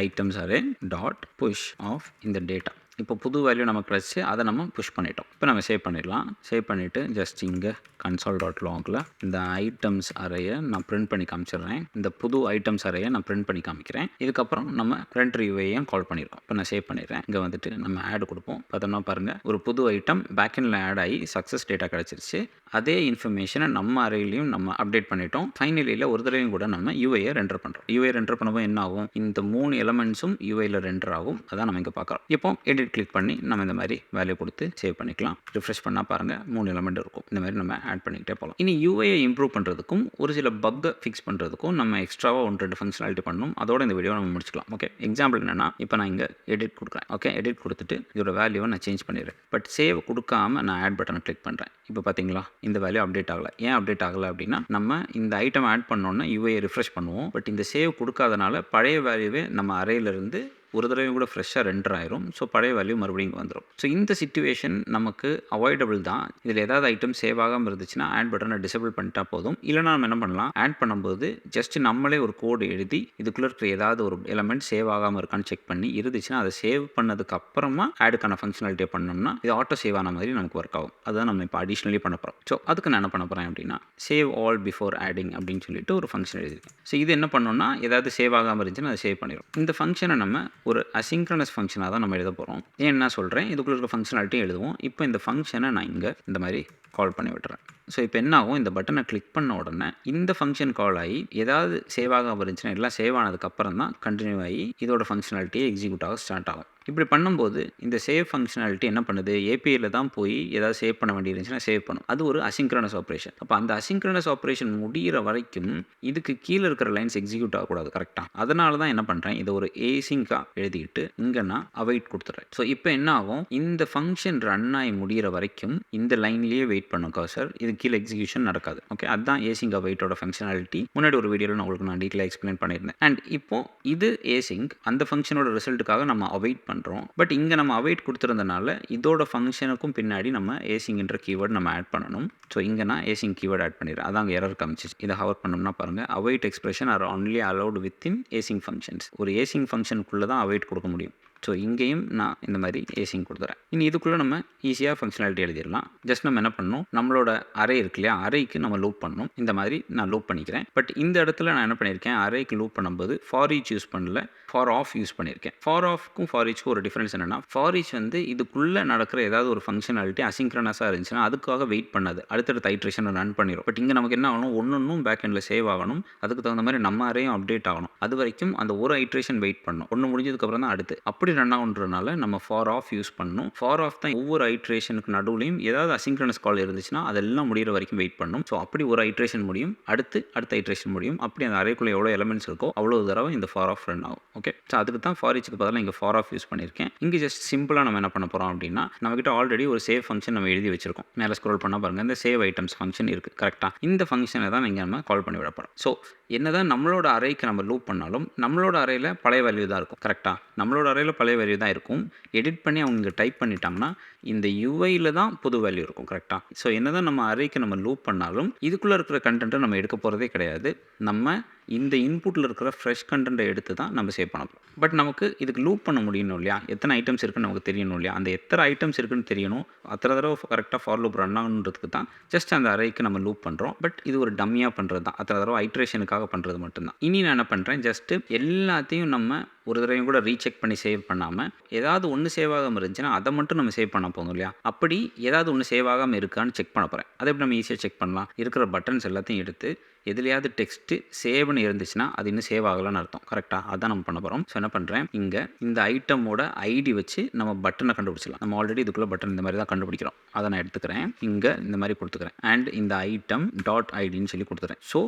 items array dot push of இந்த டேட்டா. இப்போ புது வேல்யூ நமக்கு கிடச்சி அதை நம்ம புஷ் பண்ணிட்டோம். இப்போ நம்ம சேவ் பண்ணிடலாம். சேவ் பண்ணிவிட்டு ஜஸ்ட் இங்கே console.logல இந்த ஐட்டம்ஸ் அரேயை நான் பிரிண்ட் பண்ணி காமிச்சிடுறேன். இந்த புது ஐட்டம்ஸ் அரேயை நான் பிரிண்ட் பண்ணி காமிக்கிறேன். இதுக்கப்புறம் நம்ம ரெண்டர் யூஐயும் கால் பண்ணியிருக்கோம். இப்போ நான் சேவ் பண்ணிடுறேன். இங்கே வந்துட்டு நம்ம ஆட் கொடுப்போம். பார்த்தோம்னா பாருங்கள், ஒரு புது ஐட்டம் பேக் எண்டில் ஆட் ஆகி சக்ஸஸ் டேட்டா கிடச்சிருச்சு. அதே இன்ஃபர்மேஷனை நம்ம அரேலையும் நம்ம அப்டேட் பண்ணிட்டோம். ஃபைனலியில் ஒரு தடவையும் கூட நம்ம யூஐயை ரெண்டர் பண்ணுறோம். யூஐ ரெண்டர் பண்ணும்போது என்ன ஆகும், இந்த 3 எலமெண்ட்ஸும் யூஐயில் ரெண்டர் ஆகும். அதான் நம்ம இங்கே பார்க்குறோம். இப்போ எடிட் கிளிக் பண்ணி நம்ம இந்த மாதிரி வேல்யூ கொடுத்து சேவ் பண்ணிக்கலாம். ரிஃப்ரெஷ் பண்ணால் பாருங்கள் 3 எலமெண்ட் இருக்கும். இந்த மாதிரி நம்ம ஆட் பண்ணிக்கிட்டே போகலாம். இனி யூஐயை இம்ப்ரூவ் பண்ணுறதுக்கும் ஒரு சில பக்கை ஃபிக்ஸ் பண்ணுறதுக்கும் நம்ம எக்ஸ்ட்ராவாக 1-2 ஃபங்க்ஷனாலிட்டி பண்ணணும். அதோட இந்த வீடியோ நம்ம முடிச்சுக்கலாம். ஓகே, எக்ஸாம்பிள் என்னென்னா இப்போ நான் இங்கே எடிட் கொடுக்குறேன். ஓகே, எடிட் கொடுத்துட்டு இதோட வேல்யூவை நான் சேஞ்ச் பண்ணிடுறேன். பட் சேவ் கொடுக்காம நான் ஆட் பட்டனை கிளிக் பண்ணுறேன். இப்போ பார்த்தீங்களா, இந்த வேல்யூ அப்டேட் ஆகலை. ஏன் அப்டேட் ஆகலை அப்படின்னா நம்ம இந்த ஐட்டம் ஆட் பண்ணோன்னா யூஐயை ரிஃப்ரெஷ் பண்ணுவோம். பட் இந்த சேவ் கொடுக்காதனால பழைய வேல்யூவே நம்ம அரேலேருந்து ஒரு தடவை கூட ஃப்ரெஷ்ஷாக ரெண்டர் ஆயிரும். ஸோ பழைய வேல்யூ மறுபடியும் வந்துடும். ஸோ இந்த சிச்சுவேஷன் நமக்கு அவாய்டபிள் தான். இதில் ஏதாவது ஐட்டம் சேவ் ஆகாமல் இருந்துச்சுன்னா ஆட் பட்டனை டிசேபிள் பண்ணிட்டா போதும். இல்லைனா நம்ம என்ன பண்ணலாம், ஆட் பண்ணும்போது ஜஸ்ட் நம்மளே ஒரு கோடு எழுதி இதுக்குள்ளே இருக்கிற ஏதாவது ஒரு எலமெண்ட் சேவ் ஆகாமல் இருக்கான்னு செக் பண்ணி இருந்துச்சுன்னா அதை சேவ் பண்ணதுக்கு அப்புறமா ஆடுக்கான ஃபங்க்ஷனாலிட்டியை பண்ணோம்னா இது ஆட்டோ சேவ் ஆன மாதிரி நமக்கு ஒர்க் ஆகும். அதுதான் நம்ம இப்போ அடிஷ்னலி பண்ண போகிறோம். ஸோ அதுக்கு நான் என்ன பண்ண போகிறேன் அப்படின்னா சேவ் ஆல் பிஃபோர் ஆடிங் அப்படின்னு சொல்லிட்டு ஒரு ஃபங்க்ஷன் எழுதிருக்கேன். ஸோ இது என்ன பண்ணோம்னா ஏதாவது சேவ் ஆகாமல் இருந்துச்சுன்னா அதை சேவ் பண்ணிடும். இந்த ஃபங்க்ஷனை நம்ம ஒரு அசிங்க்ரனஸ் ஃபங்க்ஷனாக தான் நம்ம எழுத போகிறோம். ஏன் என்ன சொல்கிறேன், இதுக்குள்ள இருக்க ஃபங்க்ஷனாலிட்டி எழுதுவோம். இப்போ இந்த ஃபங்க்ஷனை நான் இங்கே இந்த மாதிரி கால் பண்ணி விட்டுறேன். ஸோ இப்போ என்ன ஆகும், இந்த பட்டனை கிளிக் பண்ண உடனே இந்த ஃபங்க்ஷன் கால் ஆகி ஏதாவது சேவ் ஆகாம இருந்துச்சுன்னா எல்லாம் சேவ் ஆனதுக்கப்புறம் தான் கண்டினியூ ஆகி இதோட ஃபங்க்ஷனாலிட்டியே எக்ஸிக்யூட் ஆக ஸ்டார்ட் ஆகும். இப்படி பண்ணும்போது இந்த சேவ் ஃபங்க்ஷனாலிட்டி என்ன பண்ணுது, ஏபிஐயில் தான் போய் ஏதாவது சேவ் பண்ண வேண்டி இருந்துச்சுன்னா சேவ் பண்ணும். அது ஒரு அசிங்க்ரனஸ் ஆப்ரேஷன். அப்போ அந்த அசிங்க்ரனஸ் ஆப்ரேஷன் முடிகிற வரைக்கும் இதுக்கு கீழே இருக்கிற லைன்ஸ் எக்ஸிக்யூட் ஆகக்கூடாது. கரெக்டாக அதனால தான் என்ன பண்ணுறேன், இதை ஒரு ஏசிங்காக எழுதிட்டு இங்கே நான் அவைட் கொடுத்துட்றேன். ஸோ இப்போ என்ன ஆகும், இந்த ஃபங்க்ஷன் ரன் ஆகி முடிகிற வரைக்கும் இந்த லைன்லேயே வெயிட் பண்ணும் கர்சர். இது கீழே எக்ஸிக்யூஷன் நடக்காது. ஓகே, அதுதான் ஏசிங் அவைட்டோட ஃபங்க்ஷனாலிட்டி. முன்னாடி ஒரு வீடியோவில் நான் உங்களுக்கு நான் டீட்டெயிலாக எக்ஸ்பிளைன் பண்ணியிருந்தேன். அண்ட் இப்போ இது ஏசிங், அந்த ஃபங்க்ஷனோட ரிசல்ட்டுக்காக நம்ம அவைட் பண்ணுறோம். பட் இங்கே நம்ம அவைட் கொடுத்துருந்தனால இதோட ஃபங்க்ஷனுக்கும் பின்னாடி நம்ம ஏசிங்ன்ற கீவேர்டு நம்ம ஆட் பண்ணணும். ஸோ இங்கே நான் ஏசிங் கீவேர்டு ஆட் பண்ணிடுறேன். அதான் அங்கே எரர் காமிச்சிச்சு. இதை ஹவர் பண்ணோம்னா பாருங்கள், await expression are only allowed within async functions. ஒரு ஏசிங் ஃபங்க்ஷனுக்குள்ளே தான் அவைட் கொடுக்க முடியும். ஸோ இங்கேயும் நான் இந்த மாதிரி ஏசிங் கொடுத்துறேன். இனி இதுக்குள்ளே நம்ம ஈஸியாக ஃபங்க்ஷனாலிட்டி எழுதிடலாம். ஜஸ்ட் நம்ம என்ன பண்ணணும், நம்மளோட அரே இருக்கு இல்லையா, அரேக்கு நம்ம லூப் பண்ணணும். இந்த மாதிரி நான் லூப் பண்ணிக்கிறேன். பட் இந்த இடத்துல நான் என்ன பண்ணியிருக்கேன், அரேக்கு லூப் பண்ணும்போது ஃபார் ஈச் யூஸ் பண்ணல, ஃபார் ஆஃப் யூஸ் பண்ணியிருக்கேன். ஃபார் ஆஃப்க்கும் ஃபார் ஈச்சுக்கும் ஒரு டிஃப்ரென்ஸ் என்னென்னா, ஃபார் ஈச் வந்து இதுக்குள்ளே நடக்கிற ஏதாவது ஒரு ஃபங்க்ஷனாலிட்டி அசிங்க்ரனஸாக இருந்துச்சுன்னா அதுக்காக வெயிட் பண்ணாது, அடுத்தடுத்த ஐட்ரேஷன் ரன் பண்ணிடும். பட் இங்கே நமக்கு என்ன ஆகணும், ஒன்றும் பேக் எண்டில் சேவ் ஆகணும். அதுக்கு தகுந்த மாதிரி நம்ம அரேயும் அப்டேட் ஆகணும். அது வரைக்கும் அந்த ஒரு ஐட்ரேஷன் வெயிட் பண்ணணும். ஒன்று முடிஞ்சதுக்கப்புறம் தான் அடுத்து அப்படி ரன் ஆகுன்றனால நம்ம ஃபார் ஆஃப் யூஸ் பண்ணணும். ஃபார் ஆஃப் தான் ஒவ்வொரு ஐட்ரேஷனுக்கு நடுவுலையும் ஏதாவது அசிங்க்ரனஸ் கால் இருந்துச்சுன்னா அதெல்லாம் முடிகிற வரைக்கும் வெயிட் பண்ணணும். ஸோ அப்படி ஒரு ஐட்ரேஷன் முடியும், அடுத்த ஐட்ரேஷன் முடியும். அப்படி அந்த அரேக்குள்ளே எவ்வளோ எலமெண்ட்ஸ் இருக்கோ அவ்வளோ தடவை இந்த ஃபார் ஆஃப் ரன் ஆகும். ஓகே, ஸோ அதுக்கு தான் ஃபார் ஈச்சுக்கு பதிலாக இங்கே ஃபார் ஆஃப் யூஸ் பண்ணியிருக்கேன். இங்கே ஜஸ்ட் சிம்பிளாக நம்ம என்ன பண்ண போகிறோம் அப்படின்னா, நம்மகிட்ட ஆல்ரெடி ஒரு சேவ் ஃபங்க்ஷன் நம்ம எழுதி வச்சிருக்கோம். மேலே ஸ்க்ரோல் பண்ணால் பாருங்கள், இந்த சேவ் ஐட்டம்ஸ் ஃபங்க்ஷன் இருக்குது. கரெக்டாக இந்த ஃபங்க்ஷனை தான் இங்கே நம்ம கால் பண்ணி விட போகிறோம். ஸோ என்னதான் நம்மளோட அரேக்கு நம்ம லூப் பண்ணாலும் நம்மளோட அரேயில் பழைய வேல்யூ தான் இருக்கும். கரெக்டாக நம்மளோட அரேயில் பழைய வேல்யூ தான் இருக்கும். எடிட் பண்ணி அவங்க இங்கே டைப் பண்ணிட்டாங்கன்னா இந்த யூஐயில் தான் புது வேல்யூ இருக்கும். கரெக்டாக ஸோ என்னதான் நம்ம அரேக்கு நம்ம லூப் பண்ணாலும் இதுக்குள்ளே இருக்கிற கண்டென்ட்டை நம்ம எடுக்க போகிறதே கிடையாது. நம்ம இந்த இன்புட்டில் இருக்கிற ஃப்ரெஷ் கண்டென்ட்டை எடுத்து தான் நம்ம சேவ் பண்ண போகிறோம். பட் நமக்கு இதுக்கு லூப் பண்ண முடியணும் இல்லையா, எத்தனை ஐட்டம்ஸ் இருக்குன்னு நமக்கு தெரியணும் இல்லையா, அந்த எத்தனை ஐட்டம்ஸ் இருக்குன்னு தெரியணும். அத்தனை தடவை கரெக்டாக ஃபார் லூப் ரன் ஆகணுன்றதுக்கு தான் ஜஸ்ட் அந்த அரேக்கு நம்ம லூப் பண்ணுறோம். பட் இது ஒரு டம்மியாக பண்ணுறது தான், அத்தனை தடவை ஐட்ரேஷனுக்காக பண்ணுறது மட்டும்தான். இனி நான் என்ன பண்ணுறேன், ஜஸ்ட்டு எல்லாத்தையும் நம்ம ஒரு தடவையும் கூட ரீசெக் பண்ணி சேவ் பண்ணாமல் ஏதாவது ஒன்று சேவ் ஆகாமல் இருந்துச்சுன்னா அதை மட்டும் நம்ம சேவ் பண்ண போதும் இல்லையா. அப்படி ஏதாவது ஒன்று சேவ் ஆகாமல் இருக்கான்னு செக் பண்ண போகிறேன். அதை எப்படி நம்ம ஈஸியாக செக் பண்ணலாம், இருக்கிற பட்டன்ஸ் எல்லாத்தையும் எடுத்து எதுலையாவது டெக்ஸ்ட்டு சேவ்னு இருந்துச்சுன்னா அது இன்னும் சேவ் ஆகலான்னு அர்த்தம். கரெக்டாக அதான் நம்ம பண்ண போகிறோம். ஸோ என்ன பண்ணுறேன், இங்கே இந்த ஐட்டமோட ஐடி வச்சு நம்ம பட்டனை கண்டுபிடிச்சிடலாம். நம்ம ஆல்ரெடி இதுக்குள்ளே பட்டன் இந்த மாதிரி தான் கண்டுபிடிக்கிறோம். அதை நான் எடுத்துக்கிறேன், இங்கே இந்த மாதிரி கொடுத்துக்கிறேன். அண்ட் இந்த ஐட்டம் டாட் ஐடின்னு சொல்லி கொடுத்துறேன். ஸோ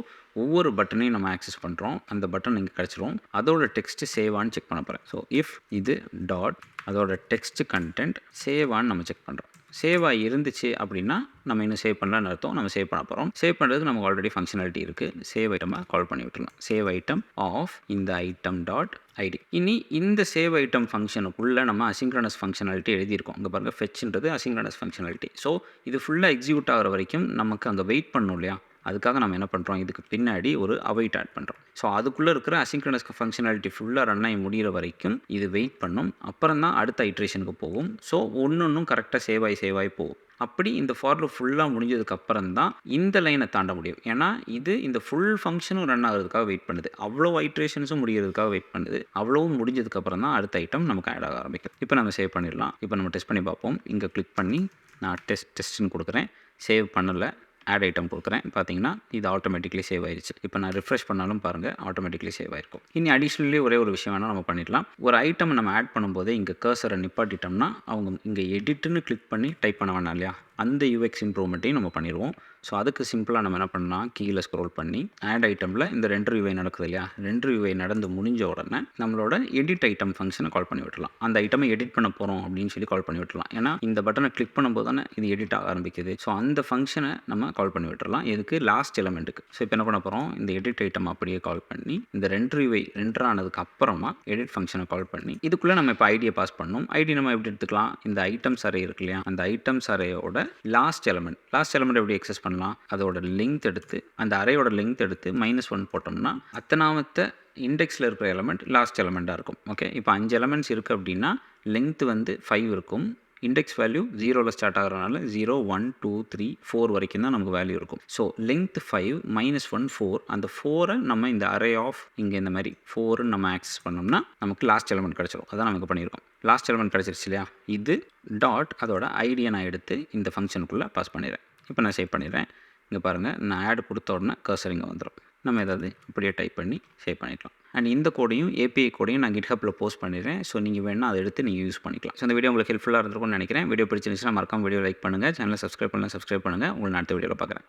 ஒவ்வொரு பட்டனையும் நம்ம ஆக்சஸ் பண்ணுறோம். அந்த பட்டன் இங்கே கிடச்சிரும். அதோட டெக்ஸ்ட்டு சேவான்னு செக் பண்ண போகிறேன். ஸோ இஃப் இது டாட் அதோட டெக்ஸ்ட் கண்டென்ட் சேவான்னு நம்ம செக் பண்ணுறோம். சேவ் ஆகி இருந்துச்சு அப்படின்னா நம்ம இன்னும் சேவ் பண்ணலான்னு அர்த்தம். நம்ம சேவ் பண்ண போகிறோம். சேவ் பண்ணுறதுக்கு நமக்கு ஆல்ரெடி ஃபங்க்ஷனாலிட்டி இருக்குது. சேவ் ஐட்டமாக கால் பண்ணி விட்டுலாம். சேவ் ஐட்டம் ஆஃப் இந்த ஐட்டம் டாட் ஐடி. இனி இந்த சேவ் ஐட்டம் ஃபங்க்ஷனுக்குள்ளே நம்ம அசிங்க்ரனஸ் ஃபங்க்ஷனாலிட்டி எழுதியிருக்கோம். அங்கே பாருங்கள், ஃபெச்ன்றது அசிங்க்ரனஸ் ஃபங்க்ஷனாலிட்டி. ஸோ இது ஃபுல்லாக எக்ஸிக்யூட் ஆகிற வரைக்கும் நமக்கு அங்கே வெயிட் பண்ணணும் இல்லையா. அதுக்காக நம்ம என்ன பண்ணுறோம், இதுக்கு பின்னாடி ஒரு அவைட் ஆட் பண்ணுறோம். ஸோ அதுக்குள்ளே இருக்கிற அசிங்க்ரனஸ் ஃபங்க்ஷனாலிட்டி ஃபுல்லாக ரன் ஆகி முடிகிற வரைக்கும் இது வெயிட் பண்ணும். அப்புறம் தான் அடுத்த ஐட்ரேஷனுக்கு போகும். ஸோ ஒன்றும் கரெக்டாக சேவ் ஆகி போகும். அப்படி இந்த ஃபார் லூப் ஃபுல்லாக முடிஞ்சதுக்கு அப்புறம் தான் இந்த லைனை தாண்ட முடியும். ஏன்னா இது இந்த ஃபுல் ஃபங்க்ஷனும் ரன் ஆகிறதுக்காக வெயிட் பண்ணுது, அவ்வளோ ஐட்ரேஷன்ஸும் முடிகிறதுக்காக வெயிட் பண்ணுது. அவ்வளவும் முடிஞ்சதுக்கப்புறம் தான் அடுத்த ஐட்டம் நமக்கு ஆட் ஆக ஆரம்பிக்கும். இப்போ நம்ம சேவ் பண்ணிடலாம். இப்போ நம்ம டெஸ்ட் பண்ணி பார்ப்போம். இங்கே கிளிக் பண்ணி நான் டெஸ்ட்னு கொடுக்குறேன். சேவ் பண்ணலை, ஆட் ஐட்டம் கொடுக்குறேன். பார்த்தீங்கன்னா இது ஆட்டோமேட்டிக்லி சேவ் ஆயிடுச்சு. இப்போ நான் ரிஃப்ரெஷ் பண்ணாலும் பாருங்கள், ஆட்டோமேட்டிக்லி சேவ் ஆயிருக்கும். இனி அடிஷ்னலி ஒரே ஒரு விஷயம் வேணால் நம்ம பண்ணிடலாம். ஒரு ஐட்டம் நம்ம ஆட் பண்ணும்போதே இங்கே கர்சரை நிப்பாட்டிட்டோம்னா அவங்க இங்கே எடிட்டுன்னு கிளிக் பண்ணி டைப் பண்ண வேணாம் இல்லையா, அந்த யூஎக்ஸ் இம்ப்ரூவ்மெண்ட்டையும் நம்ம பண்ணிடுவோம். ஸோ அதுக்கு சிம்பிளாக நம்ம என்ன பண்ணலாம், கீழே ஸ்க்ரோல் பண்ணி ஆட் ஐட்டமில் இந்த ரெண்டர் யூஐ நடக்குது இல்லையா, ரெண்டர் யூஐ நடந்து முடிஞ்ச உடனே நம்மளோட எடிட் ஐட்டம் ஃபங்க்ஷனை கால் பண்ணி விட்டுலாம். அந்த ஐட்டமை எடிட் பண்ண போகிறோம் அப்படின்னு சொல்லி கால் பண்ணி விட்டுலாம். ஏன்னா இந்த பட்டனை கிளிக் பண்ணும்போது தானே இது எடிட் ஆக ஆரம்பிக்குது. ஸோ அந்த ஃபங்க்ஷனை நம்ம கால் பண்ணி விட்டுறலாம். எதுக்கு, லாஸ்ட் எலமெண்ட்டுக்கு. ஸோ இப்போ என்ன பண்ண போகிறோம், இந்த எடிட் ஐட்டம் அப்படியே கால் பண்ணி இந்த ரெண்டர் யூஐ ரெண்டர் ஆனதுக்கு அப்புறமா எடிட் ஃபங்க்ஷனை கால் பண்ணி இதுக்குள்ளே நம்ம இப்போ ஐடியை பாஸ் பண்ணணும். ஐடி நம்ம எப்படி எடுத்துக்கலாம், இந்த ஐட்டம்ஸ் அரே இருக்கு இல்லையா, அந்த ஐட்டம்ஸ் அரேயோட லாஸ்ட் எலமெண்ட் எப்படி எக்ஸஸ் பண்ணலாம், அதோட லெங்த் எடுத்து அந்த அரேயோட லெங்த் எடுத்து -1 போட்டோம்னா அத்தனாமத்த இண்டெக்ஸில் இருக்கிற எலமெண்ட் லாஸ்ட் எலமெண்ட்டாக இருக்கும். ஓகே, இப்போ 5 எலமெண்ட்ஸ் இருக்குது அப்படின்னா லெங்த் வந்து 5 இருக்கும். இண்டெக்ஸ் வேல்யூ 0ல் ஸ்டார்ட் ஆகிறதுனால 0, 1, 2, 3, 4 வரைக்கும் தான் நமக்கு வேல்யூ இருக்கும். ஸோ லெங்த் 5 -1 4, அந்த 4 நம்ம இந்த அரே ஆஃப் இங்கே இந்த மாதிரி 4 நம்ம ஆக்சஸ் பண்ணோம்னா நமக்கு லாஸ்ட் எலமெண்ட் கிடச்சிரும். அதான் நமக்கு பண்ணியிருக்கோம். லாஸ்ட் எலமெண்ட் கிடச்சிருச்சு இல்லையா, இது டாட் அதோட ஐடியை நான் எடுத்து இந்த ஃபங்க்ஷனுக்குள்ளே பாஸ் பண்ணிடுறேன். இப்போ நான் சேவ் பண்ணிடுறேன். இங்கே பாருங்கள், நான் ஆட் கொடுத்த உடனே கர்சர் இங்கே வந்துடும். நம்ம ஏதாவது இப்படியே டைப் பண்ணி சேவ் பண்ணிக்கலாம். அண்ட் இந்த கோடையும் ஏபிஐ கோடையும் நான் GitHubல போஸ்ட் பண்ணிடுறேன். ஸோ நீங்கள் வேணால் அதை எடுத்து நீங்கள் யூஸ் பண்ணிக்கலாம். ஸோ இந்த வீடியோ உங்களுக்கு ஹெல்ப்ஃபுல்லாக இருந்திருக்கும்னு நினைக்கிறேன். வீடியோ பிடிச்சிருந்துச்சுன்னா மறக்காம வீடியோ லைக் பண்ணுங்கள். சேனலை சப்ஸ்கிரைப் பண்ணுங்கள். உங்களை நான் அடுத்த வீடியோவில் பார்க்குறேன்.